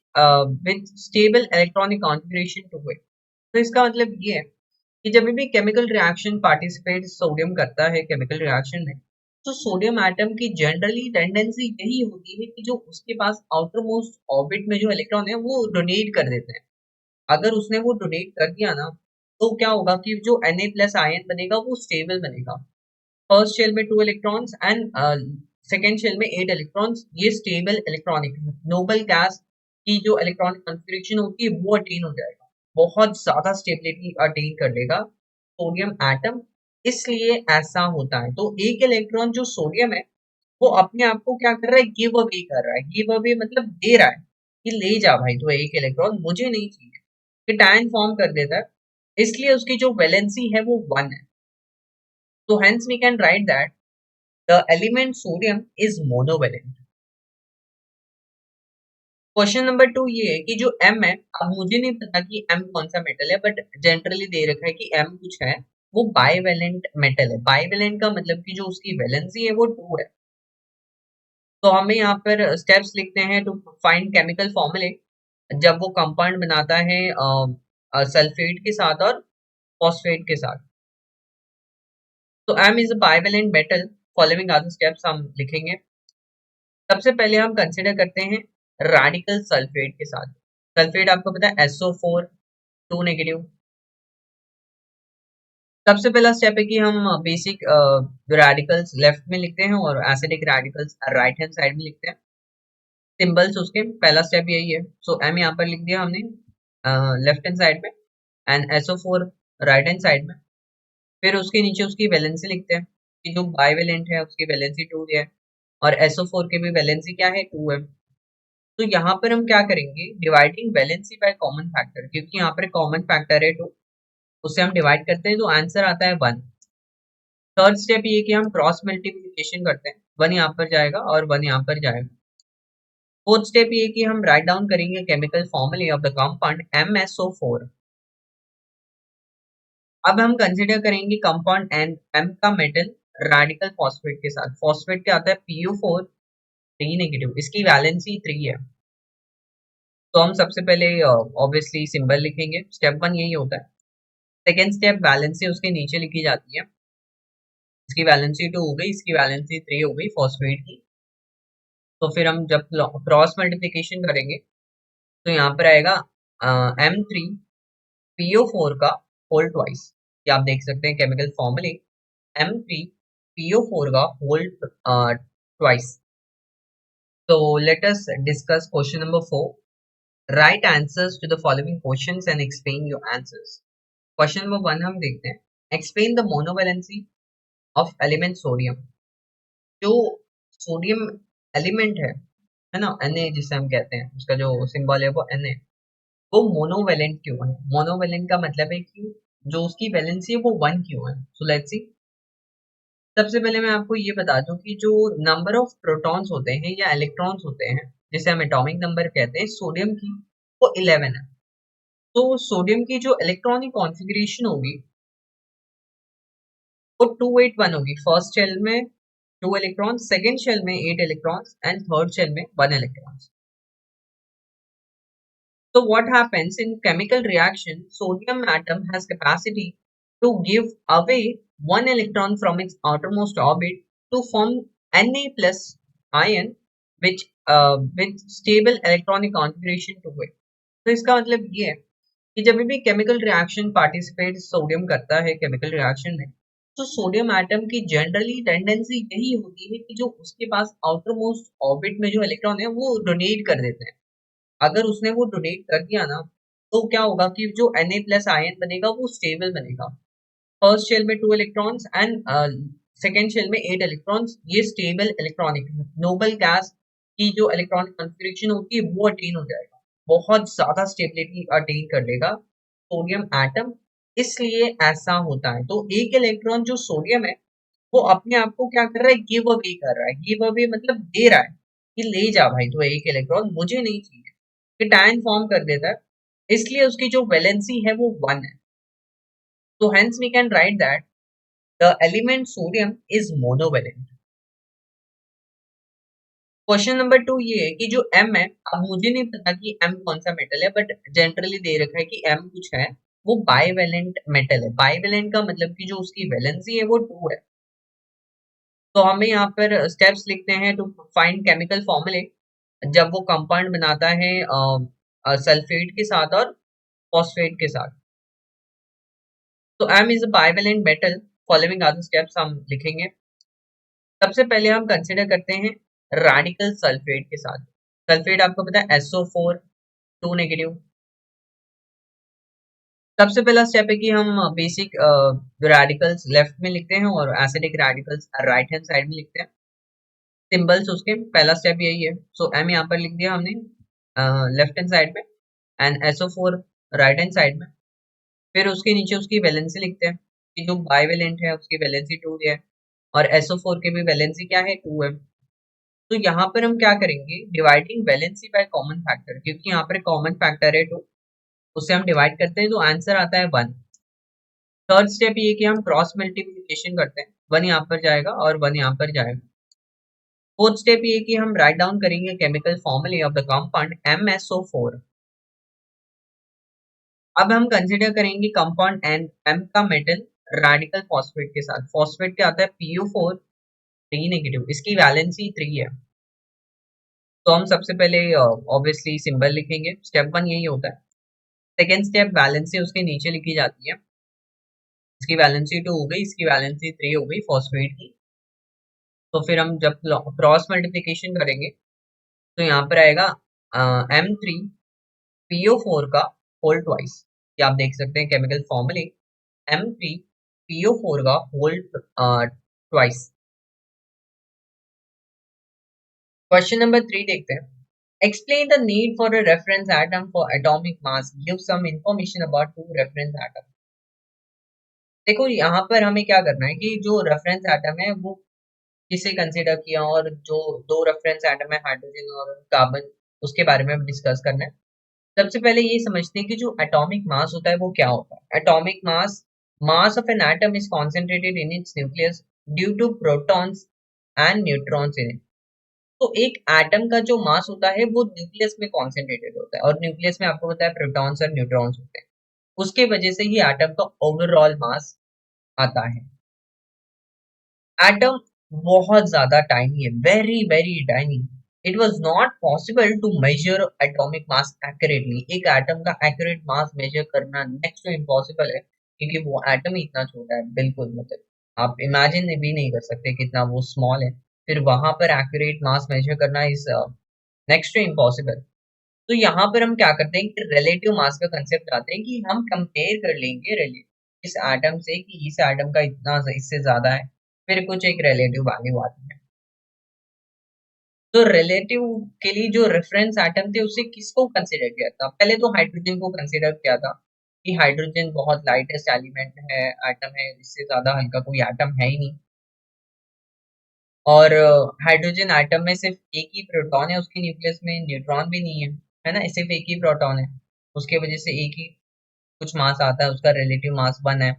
with stable electronic configuration to it. तो इसका मतलब ये है कि जब भी chemical reaction participate sodium करता है केमिकल रिएक्शन में, तो सोडियम एटम की जनरली टेंडेंसी यही होती है कि जो उसके पास आउटर मोस्ट ऑर्बिट में जो इलेक्ट्रॉन है वो डोनेट कर देते हैं। अगर उसने वो डोनेट कर दिया ना, तो क्या होगा कि जो Na प्लस आयन बनेगा वो स्टेबल बनेगा। फर्स्ट शेल में 2 इलेक्ट्रॉन्स एंड सेकेंड शेल में 8 इलेक्ट्रॉन्स, ये स्टेबल इलेक्ट्रॉनिक नोबल गैस की जो इलेक्ट्रॉनिक कॉन्फ़िगरेशन होती है वो अटेन हो जाएगा, बहुत ज्यादा स्टेबिलिटी अटेन कर लेगा सोडियम एटम, इसलिए ऐसा होता है। तो एक इलेक्ट्रॉन जो सोडियम है वो अपने आप को क्या कर रहा है, गिव अवे कर रहा है। गिव अवे मतलब दे रहा है कि ले जा भाई, तो एक इलेक्ट्रॉन मुझे नहीं चाहिए, कीटायन फॉर्म कर देता है, इसलिए उसकी जो वैलेंसी है वो 1 है। तो hence we can write that the element sodium is monovalent. Question number 2 ये है कि जो M है, अब मुझे नहीं पता कि M कौन सा मेटल है, बट जनरली दे रखा है कि M कुछ है, वो बाइवेलेंट मेटल है। बाइवेलेंट का मतलब कि जो उसकी वैलेंसी है वो 2 है। तो हमें यहाँ पर स्टेप्स लिखते हैं टू फाइंड केमिकल फॉर्मूले जब वो कंपाउंड बनाता है सल्फेट के साथ और फॉस्फेट के साथ। तो M is a bivalent metal, following are the steps हम लिखेंगे। सबसे पहले हम कंसिडर करते हैं रेडिकल सल्फेट के साथ। सल्फेट आपको पता है SO4 2 नेगेटिव। सबसे पहला स्टेप है कि हम बेसिक रेडिकल्स लेफ्ट में लिखते हैं और acidic radicals right hand side में लिखते हैं। सिंबल्स उसके पहला स्टेप यही है। सो M यहाँ पर लिख दिया हमने लेफ्ट हैंड साइड में and SO4 right hand side में। फिर उसके नीचे उसकी वैलेंसी लिखते हैं कि जो बाइवेलेंट है उसकी वैलेंसी 2 है और SO4 की भी वैलेंसी क्या है, 2 है। तो यहाँ पर हम क्या करेंगे, dividing valency by common factor, क्योंकि यहाँ पर कॉमन फैक्टर है 2, उससे हम डिवाइड करते हैं तो आंसर आता है 1। थर्ड स्टेप ये कि हम क्रॉस मल्टीप्लिकेशन करते हैं, 1 यहाँ पर जाएगा और 1 यहाँ पर जाएगा। फोर्थ स्टेप ये कि हम राइट डाउन करेंगे केमिकल फॉर्मूले ऑफ द कंपाउंड MSO4। अब हम कंसिडर करेंगे कंपाउंड एंड एम का मेटल रेडिकल फॉस्फेट के साथ। फॉस्फेट क्या आता है? PO4 3 नेगेटिव, इसकी वैलेंसी 3 है। तो हम सबसे पहले ऑब्वियसली सिंबल लिखेंगे, स्टेप 1 यही होता है। सेकेंड स्टेप वैलेंसी उसके नीचे लिखी जाती है। इसकी वैलेंसी 2 हो गई, इसकी वैलेंसी 3 हो गई फॉस्फेट की। तो फिर हम जब क्रॉस मल्टीप्लिकेशन करेंगे तो यहाँ पर आएगा M3PO4 का होल ट्वाइस। ये आप देख सकते हैं केमिकल फॉर्मूले, M3PO4 का whole twice. So let us discuss question number 4. Write answers to the following questions and explain your answers. Question number 1 हम देखते हैं। Explain the monovalency of element sodium. जो सोडियम एलिमेंट है ना, Na जिसे हम कहते हैं, उसका जो सिंबल है वो Na, वो मोनोवेलेंट क्यों है? मोनोवेलेंट का मतलब है कि जो उसकी वैलेंसी है वो 1 क्यों है? So let's see. सबसे पहले मैं आपको ये बता दूं कि जो नंबर ऑफ प्रोटॉन्स होते हैं या इलेक्ट्रॉन्स होते हैं, जिसे हम एटॉमिक नंबर कहते हैं, सोडियम की वो 11 है। तो सोडियम की जो इलेक्ट्रॉनिक कॉन्फ़िगरेशन होगी वो 281 होगी। फर्स्ट शेल में 2 इलेक्ट्रॉन्स, सेकेंड शेल में 8 इलेक्ट्रॉन्स एंड थर्ड शेल में 1 electrons. So what happens in chemical reaction? Sodium atom has capacity to give away one electron from its outermost orbit to form Na plus ion, which with stable electronic configuration to it. तो इसका मतलब ये है कि जब भी chemical reaction participate sodium करता है केमिकल रिएक्शन में, तो सोडियम एटम की जनरली टेंडेंसी यही होती है कि जो उसके पास आउटर मोस्ट ऑर्बिट में जो इलेक्ट्रॉन है वो डोनेट कर देते हैं। अगर उसने वो डोनेट कर दिया ना, तो क्या होगा कि जो Na प्लस आयन बनेगा वो स्टेबल बनेगा। फर्स्ट शेल में 2 इलेक्ट्रॉन्स एंड सेकेंड शेल में 8 इलेक्ट्रॉन्स, ये स्टेबल इलेक्ट्रॉनिक नोबल गैस की जो इलेक्ट्रॉनिक कॉन्फ़िगरेशन होती है वो अटेन हो जाएगा, बहुत ज्यादा स्टेबिलिटी अटेन कर लेगा सोडियम एटम। इसलिए ऐसा होता है। तो एक इलेक्ट्रॉन जो सोडियम है वो अपने आप को क्या कर रहा है? गिव अवे कर रहा है। गिव अवे मतलब दे रहा है कि ले जा भाई, तो एक इलेक्ट्रॉन मुझे नहीं चाहिए, कीटायन फॉर्म कर देता है, इसलिए उसकी जो वैलेंसी है वो 1 है। तो hence we can write that the element sodium is monovalent. Question number 2 ये है कि जो M है, अब मुझे नहीं पता कि M कौन सा मेटल है, बट जनरली दे रखा है कि M कुछ है, वो बाइवेलेंट मेटल है। बाइवेलेंट का मतलब कि जो उसकी वैलेंसी है वो 2 है। तो हमें यहाँ पर स्टेप्स लिखते हैं टू फाइंड केमिकल फॉर्मूले जब वो कंपाउंड बनाता है सल्फेट के साथ और फॉस्फेट के साथ। तो M is a bivalent metal, following are the steps हम लिखेंगे। सबसे पहले हम कंसिडर करते हैं रेडिकल सल्फेट के साथ। सल्फेट आपको पता है SO4 2 नेगेटिव। सबसे पहला स्टेप है कि हम बेसिक रेडिकल्स लेफ्ट में लिखते हैं और acidic radicals right hand side में लिखते हैं। सिंबल्स उसके पहला स्टेप यही है। सो M यहाँ पर लिख दिया हमने लेफ्ट हैंड साइड में and SO4 right hand side में। फिर उसके नीचे उसकी वैलेंसी लिखते हैं कि जो बाइवेलेंट है उसकी वैलेंसी 2 है और SO4 की भी वैलेंसी क्या है? 2 है। तो यहाँ पर हम क्या करेंगे? Dividing valency by common factor, क्योंकि यहाँ पर कॉमन फैक्टर है 2, उससे हम डिवाइड करते हैं तो आंसर आता है 1। थर्ड स्टेप ये कि हम क्रॉस मल्टीप्लिकेशन करते हैं, 1 यहाँ पर जाएगा और 1 यहाँ पर जाएगा। फोर्थ स्टेप ये कि हम राइट डाउन करेंगे केमिकल फॉर्मूले ऑफ द कंपाउंड MSO4। अब हम कंसिडर करेंगे कंपाउंड एंड M का मेटल रेडिकल फॉस्फेट के साथ। फॉस्फेट क्या आता है? PO4 3 नेगेटिव, इसकी वैलेंसी 3 है। तो हम सबसे पहले ऑब्वियसली सिंबल लिखेंगे, स्टेप 1 यही होता है। सेकेंड स्टेप वैलेंसी उसके नीचे लिखी जाती है। इसकी वैलेंसी 2 हो गई, इसकी वैलेंसी 3 हो गई फॉस्फेट की। तो फिर हम जब क्रॉस मल्टीप्लिकेशन करेंगे तो यहाँ पर आएगा M3PO4 का होल ट्वाइस। ये आप देख सकते हैं केमिकल फॉर्मूले, M3PO4 का होल ट्वाइस। क्वेश्चन नंबर 3 देखते हैं। Explain the need for a reference atom for atomic mass. Give some information about two reference atom. देखो यहाँ पर हमें क्या करना है कि जो रेफरेंस एटम है वो किसे कंसीडर किया, और जो दो रेफरेंस एटम है हाइड्रोजन और कार्बन, उसके बारे में हम डिस्कस करना है। सबसे पहले ये समझते हैं कि जो एटॉमिक मास होता है वो क्या होता है। Atomic mass mass of an atom is concentrated in its nucleus due to protons and neutrons in it. तो एक एटम का जो मास होता है वो न्यूक्लियस में कॉन्सेंट्रेटेड होता है, और न्यूक्लियस में आपको पता है प्रोटॉन्स और न्यूट्रॉन्स होते हैं, उसके वजह से ही एटम का ओवरऑल मास आता है। एटम बहुत ज्यादा टाइनी है, very very tiny. It was not possible to measure atomic mass accurately. एक एटम का एक्यूरेट मास मेजर करना नेक्स्ट टू इम्पॉसिबल है, क्योंकि वो एटम ही इतना छोटा है, बिल्कुल मतलब आप इमेजिन भी नहीं कर सकते कितना वो स्मॉल है। फिर वहां पर एक्यूरेट मास मेजर करना इज नेक्स्ट टू इम्पॉसिबल। तो यहाँ पर हम क्या करते हैं कि रिलेटिव मास का कंसेप्ट लाते हैं कि हम कंपेयर कर लेंगे रिलेटिव इस एटम से कि इस एटम का इतना इससे ज्यादा है, फिर कुछ एक रिलेटिव वैल्यू आती है। तो रिलेटिव के लिए जो रेफरेंस एटम थे उसे किसको कंसीडर किया था? पहले तो हाइड्रोजन को कंसीडर किया था कि हाइड्रोजन बहुत लाइटेस्ट एलिमेंट है, एटम है, इससे ज्यादा हल्का कोई एटम है ही नहीं। और हाइड्रोजन एटम में सिर्फ एक ही प्रोटॉन है, उसके न्यूक्लियस में न्यूट्रॉन भी नहीं है ना, सिर्फ एक ही प्रोटॉन है, उसके वजह से एक ही कुछ मास आता है, उसका रिलेटिव मास 1 है।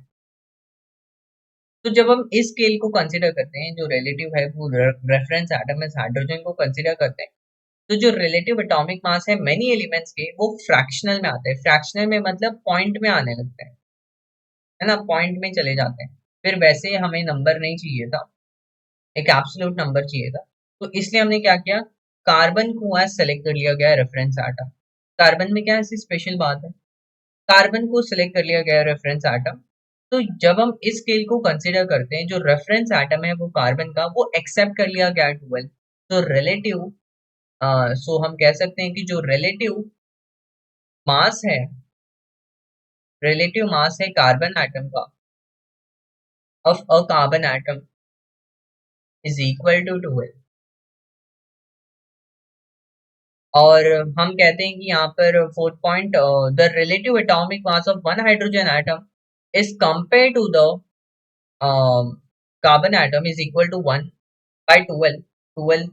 तो जब हम इस स्केल को कंसीडर करते हैं, जो रिलेटिव है वो रेफरेंस एटम इस हाइड्रोजन को कंसीडर करते हैं, तो जो रिलेटिव एटॉमिक मास है मेनी एलिमेंट्स के वो फ्रैक्शनल में आते हैं। फ्रैक्शनल में मतलब पॉइंट में आने लगते हैं, है ना, पॉइंट में चले जाते हैं। फिर वैसे हमें नंबर नहीं चाहिए था, एक एब्सोल्यूट नंबर चाहिए था, तो इसलिए हमने क्या किया, कार्बन को आज सेलेक्ट कर लिया गया रेफरेंस एटम। कार्बन में क्या ऐसी स्पेशल बात है, कार्बन को सिलेक्ट कर लिया गया रेफरेंस एटम। तो जब हम इस स्केल को कंसीडर करते हैं, जो रेफरेंस एटम है वो कार्बन का, वो एक्सेप्ट कर लिया गया 12। तो रिलेटिव सो हम कह सकते हैं कि जो रिलेटिव मास है, रिलेटिव मास है कार्बन एटम का of a carbon atom is equal to 12। और हम कहते हैं कि यहाँ पर fourth point, the relative atomic mass of one hydrogen atom is compare to the carbon atom is equal to 1/12। 12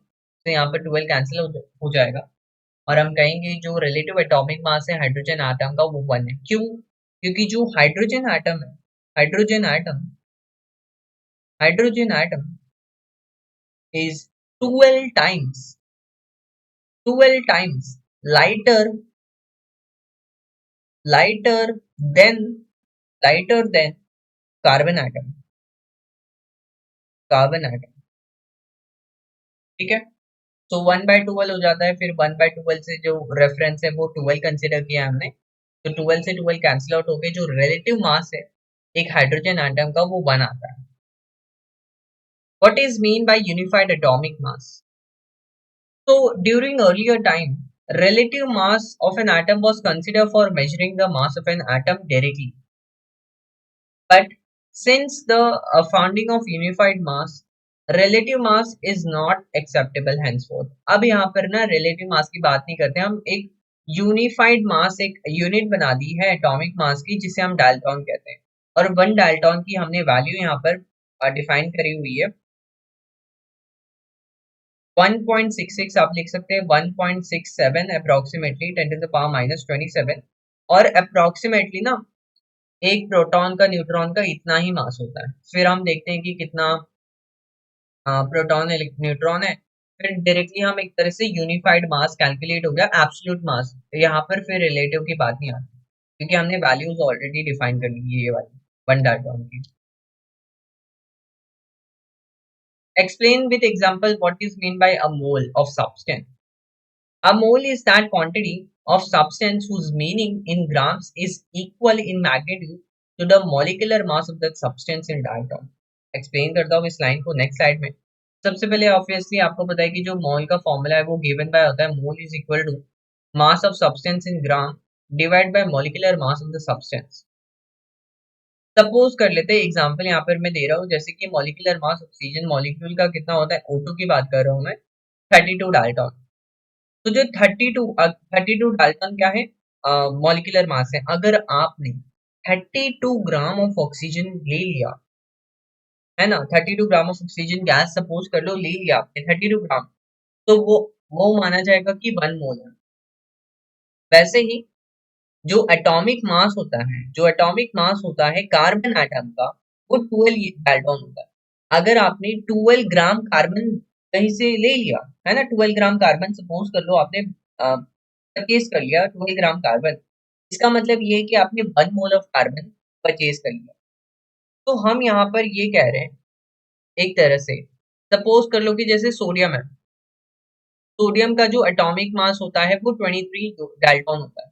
से यहाँ पर 12 कैंसिल हो जाएगा, और हम कहेंगे जो रिलेटिव एटॉमिक मास है हाइड्रोजन एटम का वो 1 है। क्यों? क्योंकि जो हाइड्रोजन एटम है, hydrogen atom hydrogen atom is 12 times 12 times lighter lighter than lighter than carbon atom. ठीक है, तो 1/12 हो जाता है, फिर 1/12 से जो रेफरेंस है वो 12 कंसिडर किया हमने, तो 12 से 12 कैंसिल आउट होके जो रिलेटिव मास है एक हाइड्रोजन एटम का वो 1 आता है। What is mean by unified atomic mass? So during earlier time, relative mass of an atom was considered for measuring the mass of an atom directly. But since the founding of unified mass, relative mass is not acceptable henceforth. अब यहाँ पर ना relative mass की बात नहीं करते, हम एक यूनिफाइड मास, एक यूनिट बना दी है एटॉमिक मास की, जिसे हम डाल्टन कहते हैं, और 1 डाल्टन की हमने वैल्यू यहाँ पर डिफाइन करी हुई है 1.66। आप लिख सकते हैं 1.67 अप्रोक्सीमेटली 10⁻⁻27, और अप्रोक्सीमेटली ना एक प्रोटॉन का न्यूट्रॉन का इतना ही मास होता है। फिर हम देखते हैं कि कितना प्रोटॉन है न्यूट्रॉन है, फिर डायरेक्टली हम एक तरह से यूनिफाइड मास कैलकुलेट हो गया, एब्सोल्यूट मास। यहाँ पर फिर रिलेटिव की बात नहीं आती, क्योंकि हमने वैल्यूज ऑलरेडी डिफाइन कर ली है ये वाली 1 डाल्टन की। Explain with example what is mean by a mole of substance. A mole is that quantity of substance whose meaning in grams is equal in magnitude to the molecular mass of that substance in Dalton. Explain करता हूँ इस line को next slide में। सबसे पहले obviously आपको पता है कि जो मोल का फॉर्मूला है वो गिवन बाय होता है mole is equal to mass of substance in gram divide by molecular mass of the substance. Suppose कर लेते हैं एग्जांपल यहाँ पर मैं दे रहा हूँ, जैसे कि मॉलिक्यूलर मास ऑक्सीजन मॉलिक्यूल का कितना होता है, O2 की बात कर रहा हूँ मैं, 32 डाल्टन। तो जो 32 डाल्टन क्या है, मॉलिक्यूलर मास है। अगर आपने 32 ग्राम ऑफ ऑक्सीजन ले लिया, है ना, 32 gram of oxygen gas suppose कर लो ले लिया आपने 32 ग्राम, तो वो माना जाएगा कि 1 मोल है। वैसे ही जो एटॉमिक मास होता है, जो एटॉमिक मास होता है कार्बन एटम का, वो 12 डाल्टन होता है। अगर आपने 12 ग्राम कार्बन कहीं से ले लिया है ना, 12 ग्राम कार्बन सपोज कर लो आपने परचेज कर लिया 12 ग्राम कार्बन, इसका मतलब ये है कि आपने 1 मोल ऑफ कार्बन परचेज कर लिया। तो हम यहाँ पर ये कह रहे हैं एक तरह से, सपोज कर लो कि जैसे सोडियम है, सोडियम का जो एटॉमिक मास होता है वो 23 डाल्टन होता है।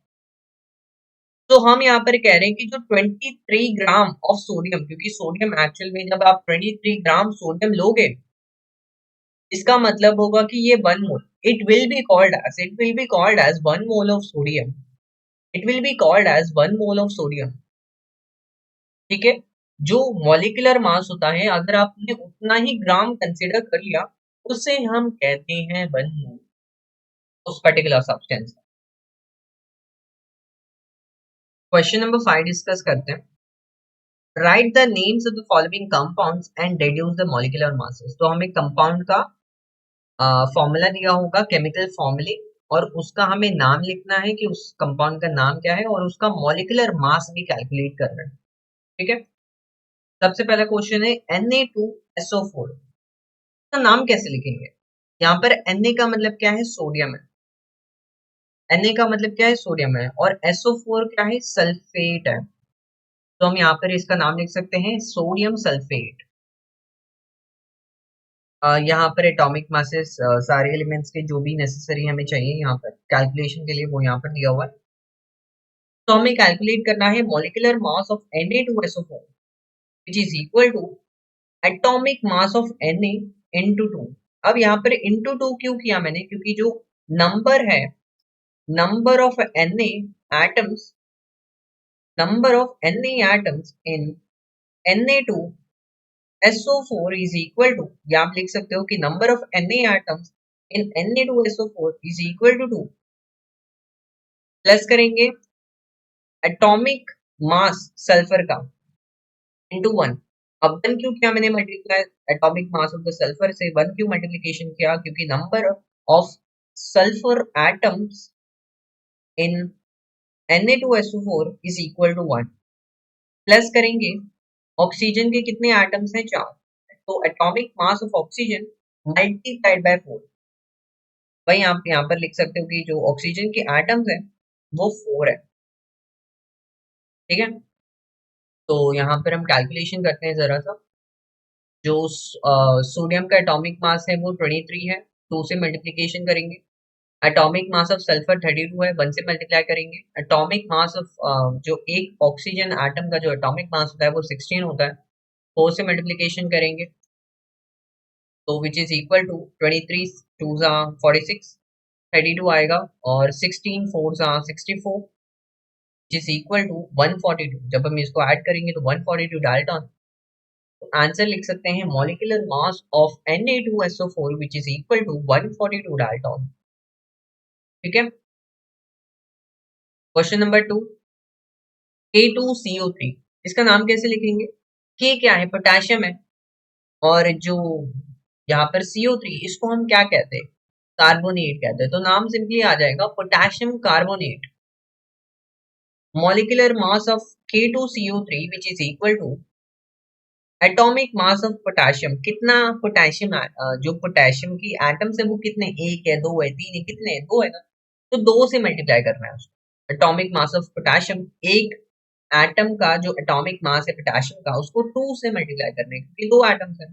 तो हम यहाँ पर कह रहे हैं कि जो 23 ग्राम ऑफ सोडियम, क्योंकि सोडियम एक्चुअल में जब आप 23 ग्राम सोडियम लोगे, इसका मतलब होगा कि ये 1 mole, it will be called as 1 mole of sodium, it will be called as 1 mole of sodium. ठीक है, जो मॉलिक्यूलर मास होता है अगर आपने उतना ही ग्राम कंसिडर कर लिया, उसे हम कहते हैं 1 मोल उस पर्टिकुलर सब्सटेंस का। क्वेश्चन नंबर 5 डिस्कस करते हैं। Right the names of the following compounds and deduce the molecular masses. तो हमें कंपाउंड का फॉर्मूला दिया होगा, केमिकल फॉर्मूले, और उसका हमें नाम लिखना है कि उस कंपाउंड का नाम क्या है, और उसका मॉलिक्यूलर मास भी कैलकुलेट करना है। ठीक है, सबसे पहला क्वेश्चन है Na2SO4 का नाम कैसे लिखेंगे। यहाँ पर Na का मतलब क्या है, सोडियम है, Na का मतलब क्या है, सोडियम है, और SO4 क्या है, सल्फेट है। तो हम यहाँ पर इसका नाम लिख सकते हैं सोडियम सल्फेट। यहाँ पर एटॉमिक मासेस सारे एलिमेंट्स के जो भी नेसेसरी हमें चाहिए यहाँ पर कैलकुलेशन के लिए, वो यहाँ पर दिया हुआ है। तो हमें कैलकुलेट करना है molecular mass of Na2SO4 which is equal to atomic mass of Na into 2। अब यहाँ पर इनटू 2 क्यों किया मैंने, क्योंकि जो नंबर है, number of Na atoms, number of Na atoms in Na2SO4 is equal to, या आप लिख सकते हो कि number of Na atoms in Na2SO4 is equal to 2, plus करेंगे एटॉमिक मास सल्फर का इंटू 1। अब 1 क्यों किया मैंने multiply atomic mass of the sulphur से, 1 क्यों मल्टीप्लिकेशन किया, क्योंकि number of sulphur atoms in Na2SO4 is equal to 1, plus करेंगे ऑक्सीजन के कितने एटम्स हैं, 4, तो atomic mass of oxygen multiplied by 4। वही आप यहाँ पर लिख सकते हो कि जो ऑक्सीजन के एटम्स हैं वो 4 है। ठीक है, तो यहाँ पर हम कैलकुलेशन करते हैं जरा सा। जो सोडियम का एटॉमिक मास है वो 23 है, 2 से मल्टीप्लिकेशन करेंगे। एटॉमिक मास ऑफ सल्फर 32 है, 1 से मल्टीप्लाई करेंगे। एटॉमिक मास ऑफ जो एक ऑक्सीजन एटम का जो एटॉमिक मास होता है वो 16 होता है, 4 से मल्टीप्लिकेशन करेंगे, तो विच इज इक्वल टू 23 2 46, 32 आएगा, और 16 4 64, विच इज इक्वल टू 142। जब हम इसको ऐड करेंगे तो 142 डाल्टन। तो आंसर लिख सकते हैं molecular mass of Na2SO4 which is equal to 142 dalton. ठीक है, क्वेश्चन नंबर 2, K2CO3, इसका नाम कैसे लिखेंगे। K क्या है, पोटेशियम है, और जो यहाँ पर CO3 इसको हम क्या कहते हैं, कार्बोनेट कहते हैं, तो नाम सिंपली आ जाएगा potassium carbonate. Molecular mass of K2CO3 which is equal to atomic mass of potassium, कितना पोटेशियम, जो पोटेशियम की एटम्स है वो कितने, 1 है, 2 है, 3 है, कितने है, 2 है ना, तो 2 से मल्टीप्लाई करना है उसको। एटॉमिक मास ऑफ पोटेशियम, एक एटम का जो एटॉमिक मास है पोटेशियम का, उसको 2 से मल्टीप्लाई करना है, क्योंकि 2 एटम्स है।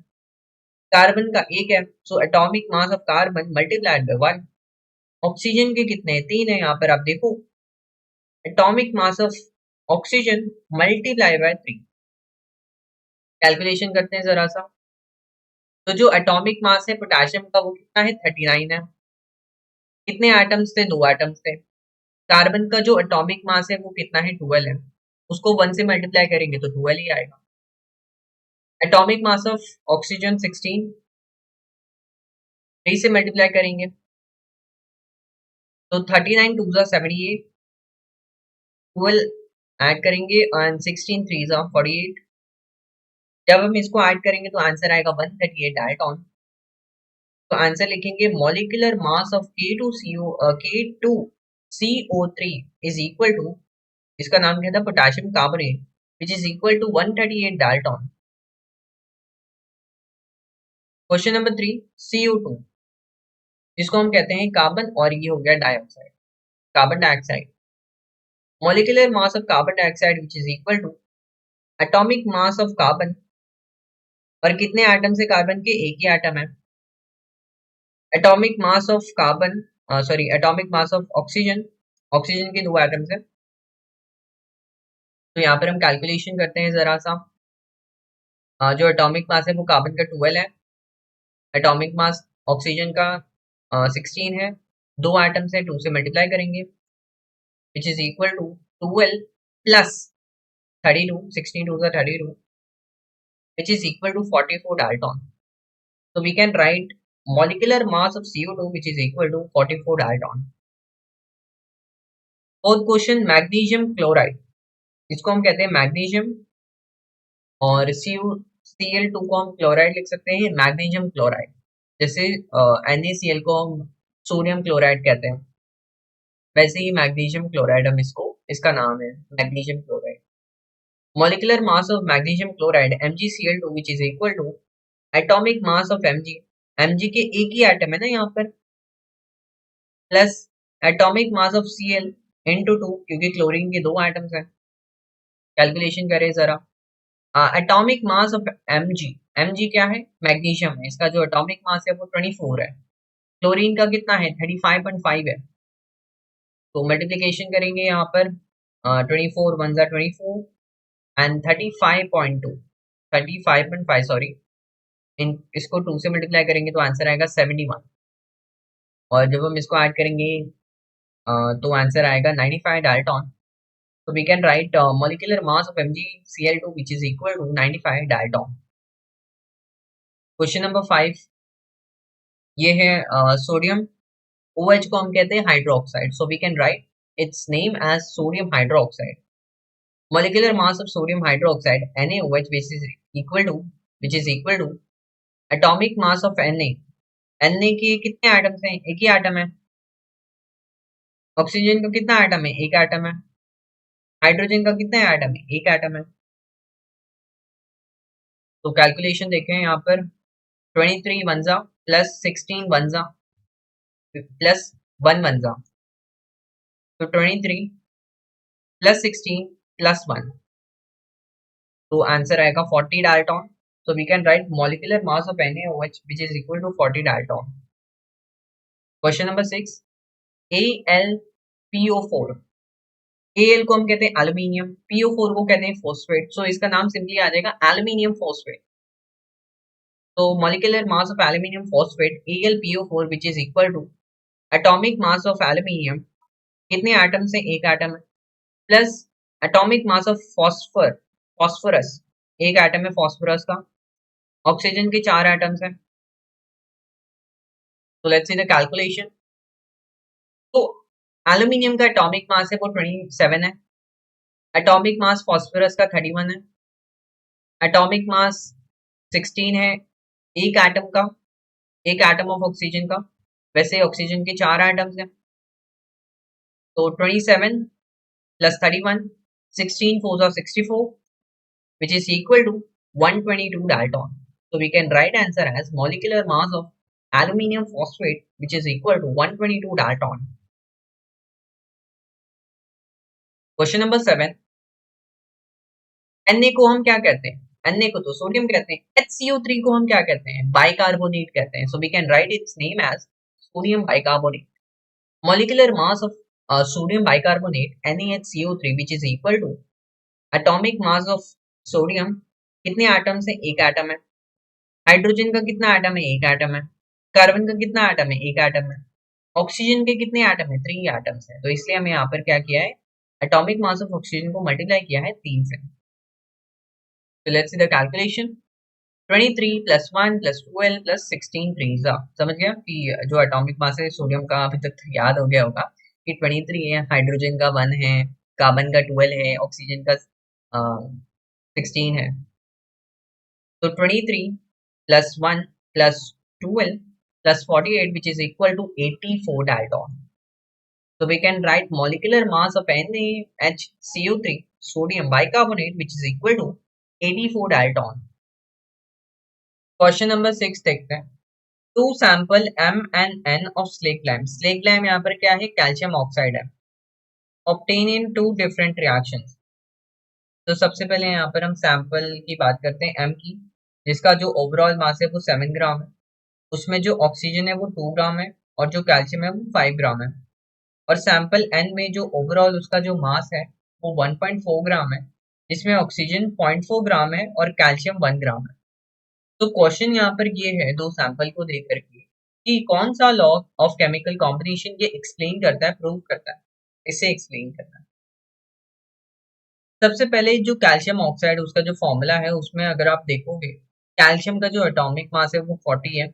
कार्बन का 1 है, so atomic mass of carbon multiplied by 1। Oxygen के कितने हैं, 3 है, यहाँ पर आप देखो atomic mass of oxygen multiply by 3। Calculation करते हैं जरा सा। तो जो एटॉमिक मास है पोटेशियम का वो कितना है, 39 है। कितने एटम्स थे, 2 एटम्स थे। कार्बन का जो एटॉमिक मास है वो कितना है, 12 है, उसको 1 से मल्टीप्लाई करेंगे तो 12 ही आएगा। एटॉमिक मास ऑफ ऑक्सीजन 16, 3 से मल्टीप्लाई करेंगे तो 39 2 78, 12 ऐड करेंगे एंड 16 3 48। जब हम इसको ऐड करेंगे तो आंसर आएगा 138 डाल्टन। तो आंसर लिखेंगे molecular mass of K2CO3 is equal to इसका नाम क्या था, potassium carbonate, which is equal to 138 dalton. Question number 3, CO2, जिसको हम कहते हैं कार्बन, और ये हो गया dioxide, carbon dioxide. Molecular mass of carbon dioxide which is equal to atomic mass of carbon, और कितने एटम्स है कार्बन के, एक ही एटम है। Atomic mass of carbon, sorry atomic mass of oxygen, oxygen के दो एटम्स है। तो यहाँ पर हम कैलकुलेशन करते हैं जरा सा। जो एटॉमिक मास है वो कार्बन का 12 है, एटॉमिक मास ऑक्सीजन का 16 है, दो एटम्स है, 2 से मल्टीप्लाई करेंगे, which is equal to 12 plus 32, 16 2 32, which is equal to 44 Dalton. So we can write molecular mass of CO2 which is equal to 44 Dalton. Fourth question, magnesium chloride, इसको हम कहते हैं मैग्नीशियम, और CuCl2 को हम क्लोराइड लिख सकते हैं, मैग्नीशियम क्लोराइड, जैसे NaCl को हम सोडियम क्लोराइड कहते हैं, वैसे ही मैग्नीशियम क्लोराइड हम इसको, इसका नाम है magnesium chloride. Molecular mass of magnesium chloride MgCl2 which is equal to atomic mass of Mg, Mg के एक ही एटम है ना यहाँ पर, plus atomic mass of Cl into 2, क्योंकि क्लोरीन के दो एटम्स हैं। कैलकुलेशन करें जरा। Atomic mass of Mg, Mg क्या है, मैग्नीशियम है, इसका जो एटॉमिक मास है वो 24 है, क्लोरीन का कितना है 35.5 है। तो मल्टीप्लीकेशन करेंगे यहाँ पर, 24 1 जा 24 एंड 35.2, 35.5 सॉरी, इन इसको 2 से मल्टीप्लाई करेंगे तो आंसर आएगा 71, और जब हम इसको ऐड करेंगे तो आंसर आएगा 95 Dalton. So we can write molecular mass of MgCl2 which is equal to 95 dalton. Question number 5, ये है सोडियम, OH को हम कहते हैं hydroxide, so we can write its name as sodium hydroxide. Molecular mass of sodium hydroxide NaOH which is equal to atomic mass of Na के कितने atoms हैं, एक ही एटम है। ऑक्सीजन का कितना एटम है, एक एटम है। हाइड्रोजन का कितना एटम है, एक एटम है। तो कैलकुलेशन देखें यहाँ पर, 23 वंजा प्लस 16 वंजा प्लस 1 वंजा, तो 23 प्लस 16 प्लस 1, तो आंसर आएगा 40 dalton. So we can write molecular mass of NaOH which is equal to 40 dalton. Question number 6, AlPO4, Al को हम कहते हैं एल्यूमिनियम, PO4 को कहते हैं फॉस्फेट, सो इसका नाम सिंपली आ जाएगा एल्यूमिनियम फॉस्फेट। तो molecular mass of aluminium phosphate AlPO4 which is equal to atomic mass of aluminium, कितने एटम से, एक एटम है, plus atomic mass of phosphorus, एक एटम है फॉस्फोरस का, ऑक्सीजन के 4 एटम्स हैं। तो लेट्स सी द कैलकुलेशन। तो एल्यूमिनियम का एटॉमिक मास है वो 27 है, एटॉमिक मास फॉस्फोरस का 31 है, एटॉमिक मास 16 है एक एटम का, एक एटम ऑफ ऑक्सीजन का, वैसे ऑक्सीजन के 4 एटम्स हैं। तो 27 plus 31, 16 4 64, which is equal to 122 Dalton. So we can write answer as molecular mass of aluminium phosphate which is equal to 122 Dalton. Question number 7, Na को हम क्या कहते हैं, Na को तो सोडियम कहते हैं, HCO3 को हम क्या कहते हैं, बाइकार्बोनेट कहते हैं। So we can write its name as sodium bicarbonate. Molecular mass of sodium bicarbonate NaHCO3 which is equal to atomic mass of sodium, कितने एटम्स हैं, एक एटम है। हाइड्रोजन का कितना एटम है, एक एटम है। कार्बन का कितना एटम है, एक एटम है। ऑक्सीजन के कितने एटम है, 3 एटम्स है। तो इसलिए हमें यहाँ पर क्या किया है, एटॉमिक मास ऑफ ऑक्सीजन को मल्टीप्लाई किया है 3 से। तो let's see the calculation, 23 plus 1 plus 12 plus 16 3 समझ गया कि जो एटॉमिक मास है सोडियम का, अभी तक याद हो गया होगा कि 23 है, हाइड्रोजन का 1 है, कार्बन का 12 है, ऑक्सीजन का 16 है। तो 23 plus 1 plus 12 plus 48 which is equal to 84 Dalton. So we can write molecular mass of NaHCO3 sodium bicarbonate which is equal to 84 dalton. Question number 6 देखते हैं. Two sample M and N of slaked lime. Slaked lime यहाँ पर क्या है? Calcium oxide है. Obtain in two different reactions. तो सबसे पहले यहाँ पर हम सैंपल की बात करते हैं M की, जिसका जो ओवरऑल मास है वो 7 ग्राम है. उसमें जो ऑक्सीजन है वो 2 ग्राम है और जो कैल्शियम है वो 5 ग्राम है. और सैंपल N में जो ओवरऑल उसका जो मास है वो 1.4 ग्राम है, जिसमें ऑक्सीजन 0.4 ग्राम है और कैल्शियम 1 ग्राम है. तो क्वेश्चन यहाँ पर ये है दो सैंपल को देख करके कि कौन सा लॉ ऑफ केमिकल कॉम्बिनेशन ये एक्सप्लेन करता है, प्रूव करता है, इसे एक्सप्लेन करता है. सबसे पहले जो कैल्शियम ऑक्साइड उसका जो फॉर्मूला है उसमें अगर आप देखोगे, कैल्शियम का जो एटॉमिक मास है वो 40 है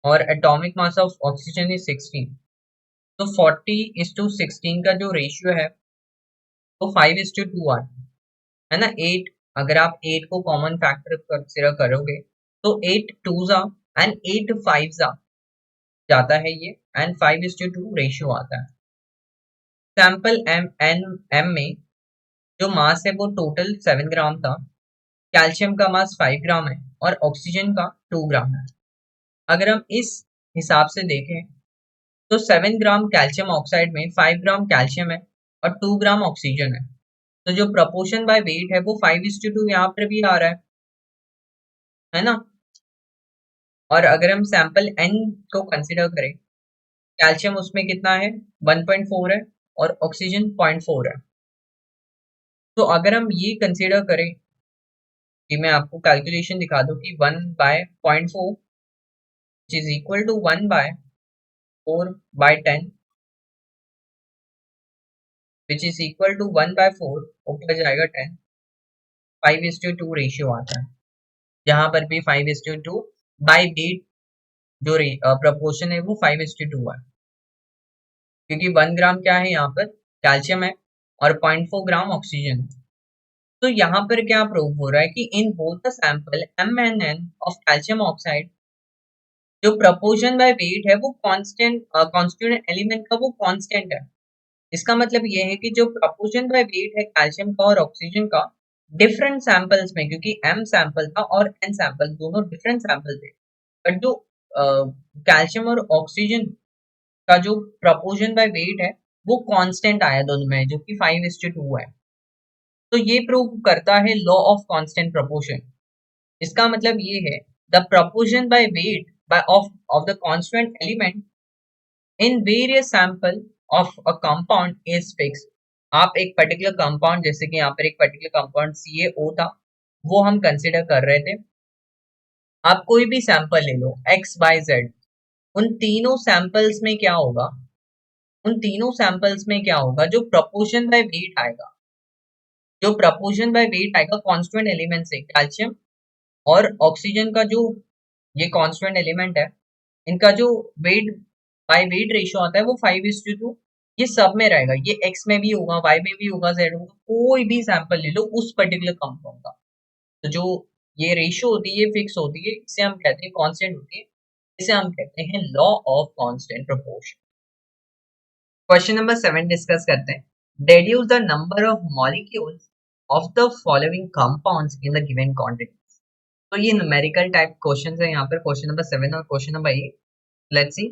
और atomic mass of oxygen is 16. तो 40:16 का जो रेशियो है वो 5:2 आता है ना. 8, अगर आप 8 को कॉमन फैक्टर कंसिडर करोगे तो 8 2 एंड 8 5 जाता है ये, एंड 5:2 रेशियो आता है. सैंपल एम में जो मास है वो टोटल 7 ग्राम था, कैल्शियम का मास 5 ग्राम है और ऑक्सीजन का 2 ग्राम है. अगर हम इस हिसाब से देखें तो 7 ग्राम कैल्शियम ऑक्साइड में 5 ग्राम कैल्शियम है और 2 ग्राम ऑक्सीजन है. तो जो प्रपोर्शन बाय वेट है वो 5:2 यहाँ पर भी आ रहा है ना. और अगर हम सैंपल एन को कंसिडर करें, कैल्शियम उसमें कितना है? 1.4 है और ऑक्सीजन 0.4 है. तो अगर हम ये कंसिडर करें कि मैं आपको कैलकुलेशन दिखा दूं कि 1/0.4 which is equal to 1/4/10 which is equal to 1/4 ऊपर जाएगा 10, 5:2 रेशियो आता है. जहां पर भी 5:2 बाय वेट जो प्रपोर्शन है वो 5:2 है, क्योंकि 1 ग्राम क्या है यहाँ पर? कैल्शियम है और 0.4 ग्राम ऑक्सीजन है. तो यहाँ पर क्या प्रूव हो रहा है कि in both the sample M and N of calcium oxide जो प्रपोर्शन बाय वेट है वो कांस्टेंट, कॉन्स्टिट्यूएंट एलिमेंट का वो कांस्टेंट है. इसका मतलब ये है कि जो प्रपोर्शन बाय वेट है कैल्शियम का और ऑक्सीजन का डिफरेंट सैंपल्स में, क्योंकि M सैंपल था और N सैंपल दोनों डिफरेंट सैंपल थे, बट जो कैल्शियम और ऑक्सीजन का जो प्रपोर्शन बाय वेट है वो कांस्टेंट आया दोनों में, जो कि 5:2 है. तो ये प्रूव करता है लॉ ऑफ कांस्टेंट प्रपोर्शन. इसका मतलब ये है the proportion by weight by of the constant element in various sample of a compound is fixed. आप एक पर्टिकुलर कंपाउंड, जैसे कि यहाँ पर एक पर्टिकुलर कंपाउंड CaO था, वो हम कंसिडर कर रहे थे. आप कोई भी सैंपल ले लो X Y Z, उन तीनों सैंपल्स में क्या होगा? उन तीनों सैंपल्स में क्या होगा? जो प्रपोर्शन बाय वेट आएगा, जो प्रपोर्शन बाय वेट आएगा कांस्टेंट एलिमेंट से, कैल्शियम और ऑक्सीजन का जो ये कांस्टेंट एलिमेंट है, इनका जो वेट बाय वेट रेशियो आता है वो 5:2 ये सब में रहेगा. ये एक्स में भी होगा, वाई में भी होगा, जेड होगा. कोई भी सैंपल ले लो उस पर्टिकुलर कंपाउंड का, तो जो ये रेशियो होती है ये फिक्स होती है, इसे हम कहते हैं कांस्टेंट होती है, इसे हम कहते हैं law of constant proportion. Question number 7 discuss करते हैं. Deduce the number of molecules of the following compounds in the given quantity. तो ये न्यूमेरिकल टाइप क्वेश्चन है यहाँ पर, क्वेश्चन नंबर 7 और क्वेश्चन नंबर 8. Let's see.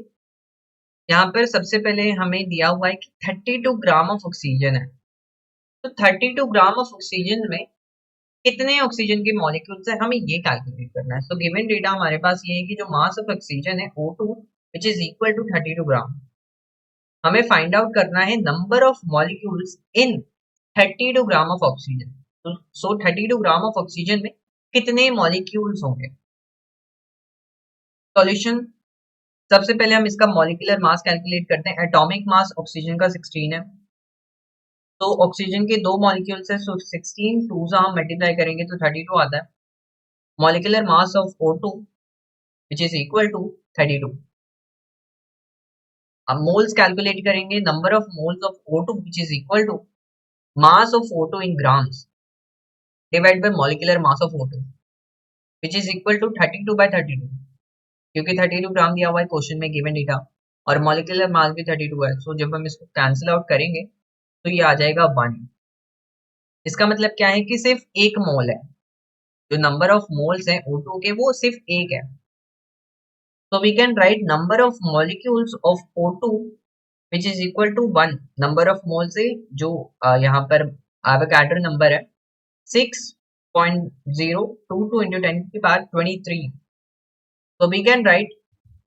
यहाँ पर सबसे पहले हमें दिया हुआ है कि 32 ग्राम ऑफ ऑक्सीजन है. तो 32 ग्राम ऑफ ऑक्सीजन में कितने ऑक्सीजन के मॉलिक्यूल्स है, हमें ये कैलकुलेट करना है. सो गिवन डेटा हमारे पास ये है कि जो मास ऑफ ऑक्सीजन है O2 which is equal to 32 gram. हमें फाइंड आउट करना है number of molecules in 32 gram of oxygen. So 32 gram of oxygen में कितने मॉलिक्यूल्स होंगे. सॉल्यूशन. सबसे पहले हम इसका मॉलिक्यूलर मास कैलकुलेट करते हैं. एटॉमिक मास ऑक्सीजन का 16 है, तो ऑक्सीजन के दो मॉलिक्यूल्स है, सो 16 2 से हम मल्टीप्लाई करेंगे तो 32 आता है. Molecular mass of O2 which is equal to 32. अब मोल्स कैलकुलेट करेंगे. Number of moles of O2 which is equal to mass of O2 in grams divide by molecular mass of O2 which is equal to 32/32, क्योंकि 32 gram दिया हुआ है question में given data, और molecular mass भी 32 है। सो जब हम इसको कैंसिल आउट करेंगे तो ये आ जाएगा 1। इसका मतलब क्या है कि सिर्फ एक मोल है, जो नंबर ऑफ मोल्स है O2 के वो सिर्फ एक है। So we can write number of molecules of O2 which is equal to 1। number of moles है जो यहाँ पर एवोगाड्रो नंबर है 6.022 into 10 की power 23। So we can write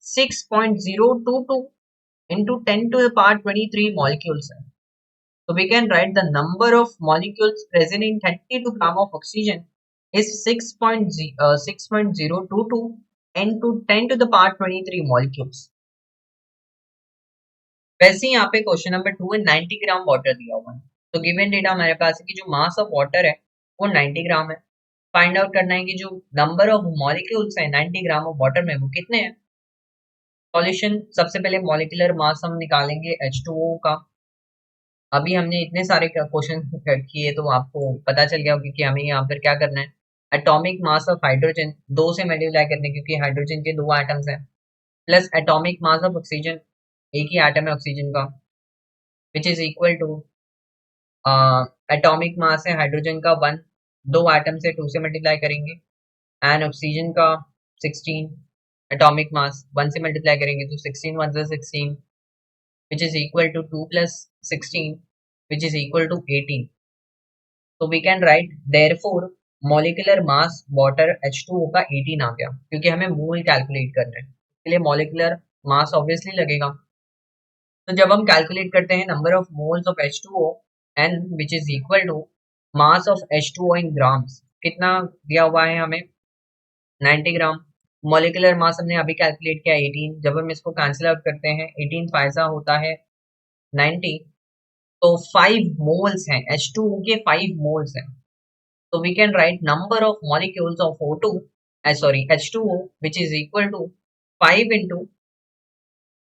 6.022 into 10 to the power 23 molecules है। So we can write the number of molecules present in 32 gram of oxygen is 6.022 into 10 to the power 23 molecules। वैसे ही यहाँ पे question number 2 है 90 gram water दिया हुआ है। तो given data हमारे पास है कि जो मास ऑफ वाटर है वो 90 ग्राम है। फाइंड आउट करना है कि जो नंबर ऑफ मॉलिक्यूल्स है 90 ग्राम ऑफ वाटर में वो कितने हैं। सॉल्यूशन, सबसे पहले मॉलिक्यूलर मास हम निकालेंगे H2O का। अभी हमने इतने सारे क्वेश्चन किए तो आपको पता चल गया होगा कि हमें यहाँ पर क्या करना है। एटॉमिक मास ऑफ हाइड्रोजन 2 से मल्टीप्लाई करने, क्योंकि हाइड्रोजन के 2 एटम्स हैं, plus atomic mass of oxygen, एक ही एटम है ऑक्सीजन का, which is equal to atomic mass है हाइड्रोजन का 1, 2 एटम से 2 से मल्टीप्लाई करेंगे, एंड ऑक्सीजन का 16 एटॉमिक मास 1 से मल्टीप्लाई करेंगे तो 16 1 से 16 which is equal to 2 plus 16 which is equal to 18। so we can write therefore molecular mass water H2O का 18 आ गया, क्योंकि हमें मोल कैलकुलेट करना है, इसके लिए molecular mass ऑब्वियसली लगेगा। तो जब हम कैलकुलेट करते हैं number of moles of H2O n which is equal to mass of H2O in grams, कितना दिया हुआ है हमें 90 ग्राम। मॉलिक्यूलर मास हमने अभी कैलकुलेट किया 18। जब हम इसको कैंसिल आउट करते हैं 18 फाइजा होता है 90, तो 5 मोल्स हैं H2O के, 5 मोल्स हैं। तो we can write number of molecules of O2 sorry H2O which is equal to 5 into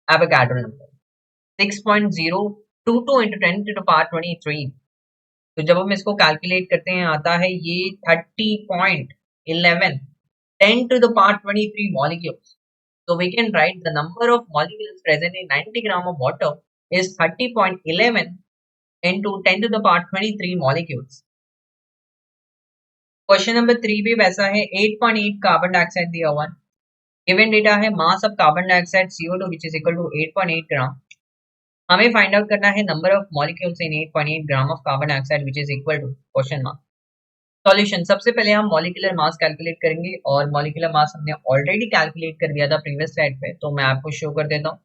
Avogadro number 6.022 into 10 to the power 23। तो जब हम इसको कैलकुलेट करते हैं आता है ये 30.11 10 to the power 23 molecules। So we can write the number of molecules present in 90 gram of water is 30.11 into 10 to the power 23 molecules। Question number 3 भी वैसा है, 8.8 कार्बन डाइऑक्साइड दिया हुआ है। गिवन डेटा है mass of carbon dioxide CO2 which is equal to 8.8 ग्राम। हमें find out करना है number of molecules in 8.8 gram of carbon dioxide which is equal to question mark. Solution, सबसे पहले हम मॉलिक्यूलर मास कैलकुलेट करेंगे, और molecular मास हमने ऑलरेडी कैलकुलेट कर दिया था प्रीवियस स्लाइड पे, तो मैं आपको शो कर देता हूँ।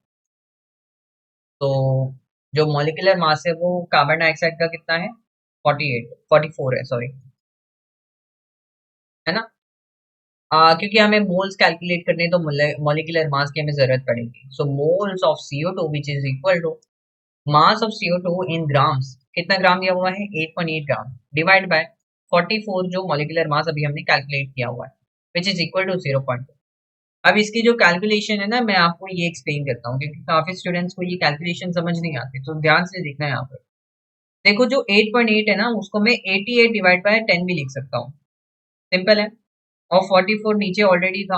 तो जो मॉलिक्यूलर मास है वो कार्बन डाइऑक्साइड का कितना है 44 है, सॉरी, है ना। क्योंकि हमें मोल्स कैलकुलेट करने तो मॉलिक्यूलर मास की हमें जरूरत पड़ेगी। So moles of CO2 which is equal to mass of CO2 in grams, कितना ग्राम दिया हुआ है 8.8 ग्राम, डिवाइड बाय 44 जो मॉलिक्यूलर मास अभी हमने कैलकुलेट किया हुआ है, विच इज इक्वल टू 0.2। अब इसकी जो कैलकुलेशन है ना, मैं आपको ये एक्सप्लेन करता हूँ, क्योंकि काफी स्टूडेंट्स को ये कैलकुलेशन समझ नहीं आती, तो ध्यान से देखना है यहाँ पर। देखो जो 8.8 है ना, उसको मैं 88 डिवाइड बाय 10 भी लिख सकता हूँ, सिंपल है, और 44 नीचे ऑलरेडी था।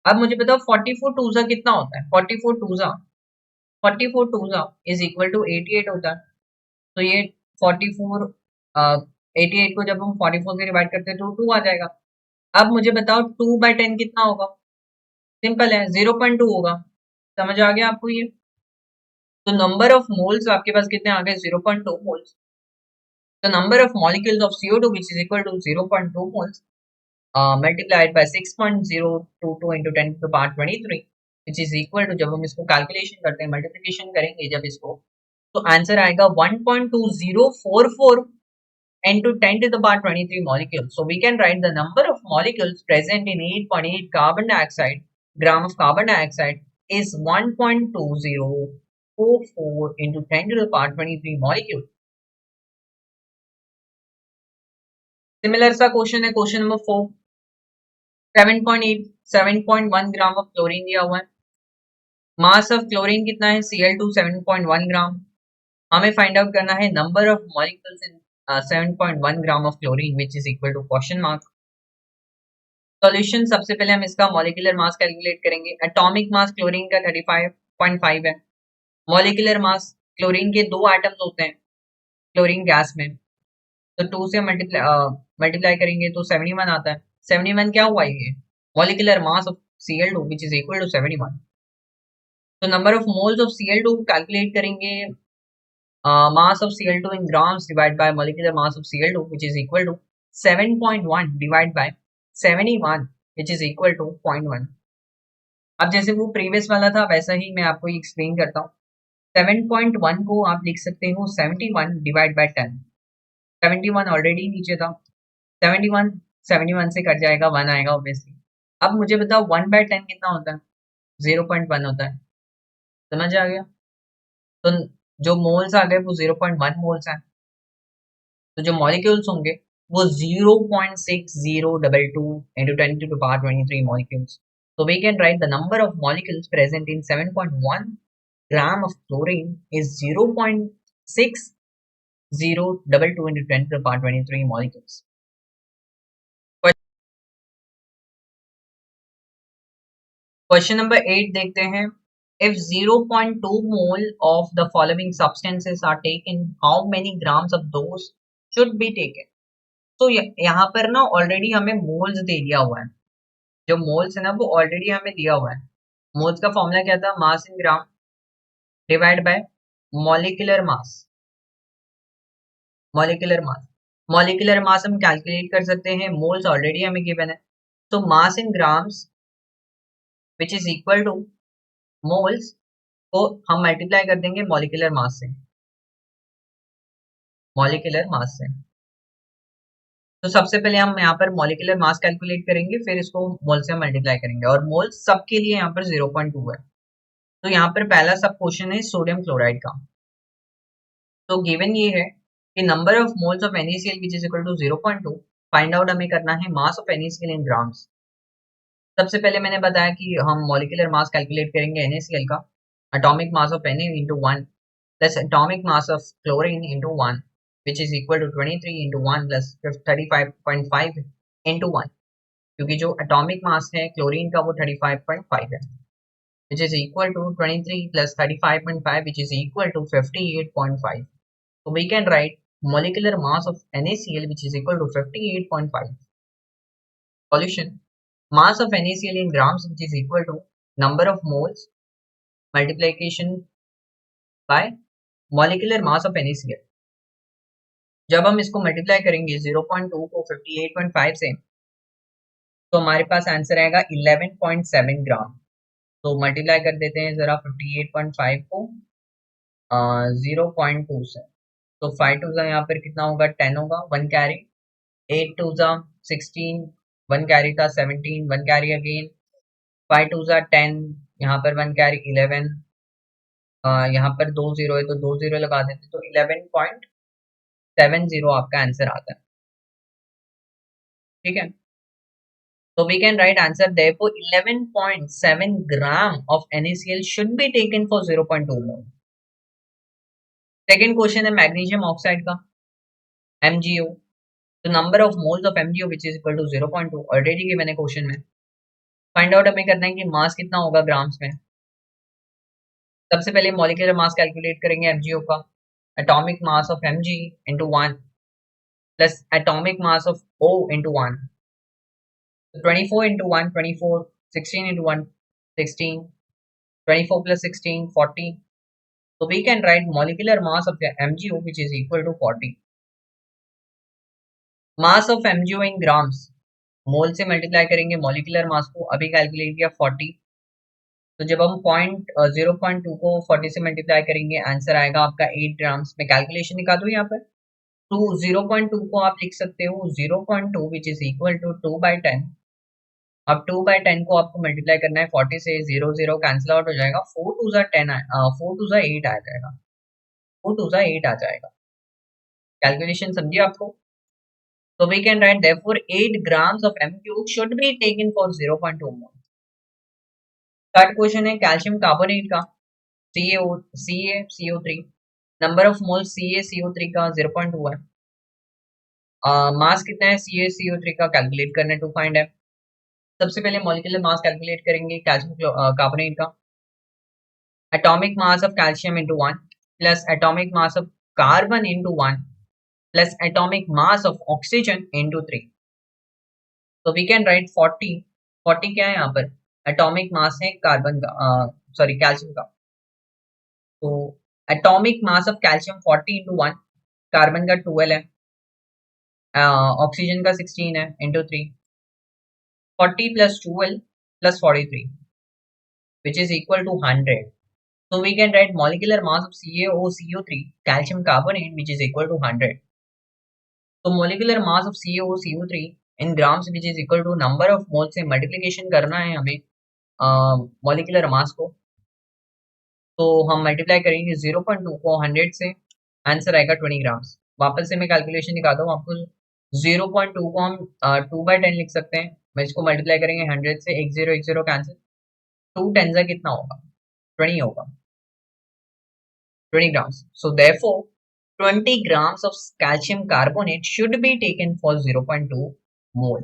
अब मुझे बताओ 44 टूजा कितना होता है, 44 टूजा इज इक्वल टू 88 होता है। तो ये 44 88 को जब हम 44 से डिवाइड करते हैं तो 2 आ जाएगा। अब मुझे बताओ 2 बाई 10 कितना होगा, सिंपल है 0.2 होगा। समझ आ गया आपको ये। तो नंबर ऑफ मोल्स आपके पास कितने आ गए 0.2 मोल्स। तो number of molecules of CO2 which is equal to 0.2 moles multiplied by 6.022 into 10 to the power 23 which is equal to, जब हम इसको कैलकुलेशन करते हैं मल्टीप्लिकेशन करेंगे जब इसको, तो आंसर आएगा 1.2044 into 10 to the power 23 molecules। So we can write the number of molecules present in 8.8 carbon dioxide gram of carbon dioxide is 1.2044 into 10 to the power 23 molecule। Similar सा question है question number 4, 7.1 gram of chlorine दिया हुआ है। Mass of chlorine कितना है Cl2 7.1 ग्राम। हमें find out करना है number of molecules in 7.1 gram of chlorine which is equal to question mark. Solution, सबसे पहले हम इसका मॉलिक्यूलर मास कैलकुलेट करेंगे। एटॉमिक मास क्लोरीन का 35.5 है, मॉलिक्यूलर मास, क्लोरीन के 2 एटम्स होते हैं क्लोरीन गैस में, तो 2 से मल्टीप्लाई करेंगे तो 71 आता है। 71 क्या हुआ ये? Molecular mass of Cl2 which is equal to 71। तो number of moles of Cl2 calculate करेंगे, mass of Cl2 in grams divided by molecular mass of Cl2 which is equal to 7.1 divided by 71 which is equal to 0.1। अब जैसे वो previous वाला था वैसा ही मैं आपको एक्सप्लेन करता हूँ। 7.1 को आप लिख सकते हो 71 डिवाइड बाय 10। 71 ऑलरेडी नीचे था, 71 71 से कट जाएगा, 1 आएगा ऑब्वियसली। अब मुझे बताओ 1 बाय 10 कितना होता है? 0.1 होता है। समझ आ गया? तो जो मोल्स आ गए वो 0.1 मोल्स हैं। तो जो मॉलिक्यूल्स होंगे वो 0.6022 into 10 to the power 23 molecules। So we can write the number of molecules present in 7.1 gram of chlorine is 0.6022 into 10 to the power 23 molecules। Question number 8 देखते हैं। If 0.2 mole of the following substances are taken, how many grams of those should be taken? तो यहाँ पर ना already हमें moles दे दिया हुआ है, जो मोल्स है ना वो ऑलरेडी हमें दिया हुआ है। मोल्स का फॉर्मूला क्या था? Mass in gram divide by molecular mass. Molecular mass, molecular mass हम कैलकुलेट कर सकते हैं, मोल्स ऑलरेडी हमें गिवन है। तो mass in grams which is equal to moles को हम मल्टीप्लाई कर देंगे मॉलिक्यूलर मास से, मॉलिक्यूलर मास से। तो सबसे पहले हम यहाँ पर मॉलिक्यूलर मास कैलकुलेट करेंगे, फिर इसको मोल से मल्टीप्लाई करेंगे, और मोल सबके लिए यहाँ पर 0.2 है। तो यहाँ पर पहला सब क्वेश्चन है सोडियम क्लोराइड का। तो गिवन ये है कि number of moles of NaCl which is equal to 0.2। Find out हमें करना है mass of NaCl in grams. सबसे पहले मैंने बताया कि हम मॉलिक्यूलर मास कैलकुलेट करेंगे NaCl का, atomic mass of Na into 1 plus atomic mass of chlorine into 1 which is equal to 23 into 1 plus 35.5 into 1, क्योंकि जो एटॉमिक मास है क्लोरीन का वो 35.5 है, which is equal to 23 plus 35.5 which is equal to 58.5। So we can write molecular mass of NaCl which is equal to 58.5। Solution: mass of NaCl in grams which is equal to number of moles multiplication by molecular mass of NaCl। जब हम इसको multiply करेंगे 0.2 को 58.5 से, तो हमारे पास answer आएगा 11.7 ग्राम। तो मल्टीप्लाई कर देते हैं जरा 58.5 को 0.2 से, तो 5 टू ज़ा यहाँ पर कितना होगा? 10 होगा, 1 कैरी। 8 टू ज़ा 16, 1 कैरी था 17, 1 कैरी अगेन। 5 टू ज़ा 10, यहाँ पर 1 कैरी 11, यहाँ पर 2 जीरो है तो 2 जीरो लगा देते, तो 11.70 आपका आंसर आता है। ठीक है, तो we can write answer therefore 11.7 gram of NaCl should be taken for 0.2 mole. Second question है मैग्नीशियम ऑक्साइड का, MgO। तो number of moles of MgO which is equal to 0.2 already की मैंने क्वेश्चन में। फाइंड आउट हमें करना है कि मास कितना होगा ग्राम्स में। सबसे पहले मॉलिक्यूलर मास कैलकुलेट करेंगे MgO का, atomic mass of Mg into 1 plus atomic mass of O into 1। 24 into 1 24, 16 into 1 16, 24 plus 16 40। So we can write molecular mass of the MgO which is equal to 40। Mass of MgO in grams, mole से multiply करेंगे molecular mass को, अभी calculate किया 40। तो जब हम 0.2 को 40 से मल्टीप्लाई करेंगे आंसर आएगा आपका 8 ग्राम्स में। कैलकुलेशन निकालो यहाँ पर, तो 0.2 को आप लिख सकते हो 0.2 विच इज इक्वल टू 2/10। अब 2/10 को आपको मल्टीप्लाई करना है 40 से, 0 0 कैंसिल आउट हो जाएगा, 4 टू ज़ा 10 4 टू ज़ा 8 आ जाएगा, 4 टू ज़ा 8 आ जाएगा। कैलकुलेशन समझिए आपको। So we can write therefore 8 grams of MgO should be taken for 0.2 mole। Third question है कैल्शियम कार्बोनेट का, CaCO3। Number of mole CaCO3 का 0.2 है। मास कितना है CaCO3 का कैलकुलेट करना है, टू फाइंड है। सबसे पहले मॉलिक्यूलर मास कैलकुलेट करेंगे कैल्शियम कार्बोनेट का। atomic mass of calcium into 1 plus atomic mass of carbon into 1 plus atomic mass of oxygen into 3. So we can write 40. 40 क्या है यहाँ पर? atomic mass है कार्बन का, सॉरी कैल्शियम का. तो atomic mass of calcium 40 into 1, carbon का 12 है, ऑक्सीजन का 16 है into 3. 40 plus 12 plus 43 which is equal to 100. So we can write molecular mass of CaOCO3 calcium carbonate which is equal to 100. So molecular mass of CaOCO3 in grams which is equal to number of moles से multiplication करना है हमें molecular mass को. तो हम multiply करेंगे 0.2 को 100 से, आंसर आएगा 20 ग्राम्स. वापस से मैं कैलकुलेशन दिखाता हूँ आपको. 0.2 को हम 2/10 लिख सकते हैं. मैं इसको मल्टीप्लाई करेंगे 100 से, 10 कैंसिल, 2 10 से कितना होगा? 20 होगा, 20 grams. So therefore 20 grams of calcium carbonate should be taken for 0.2 mole.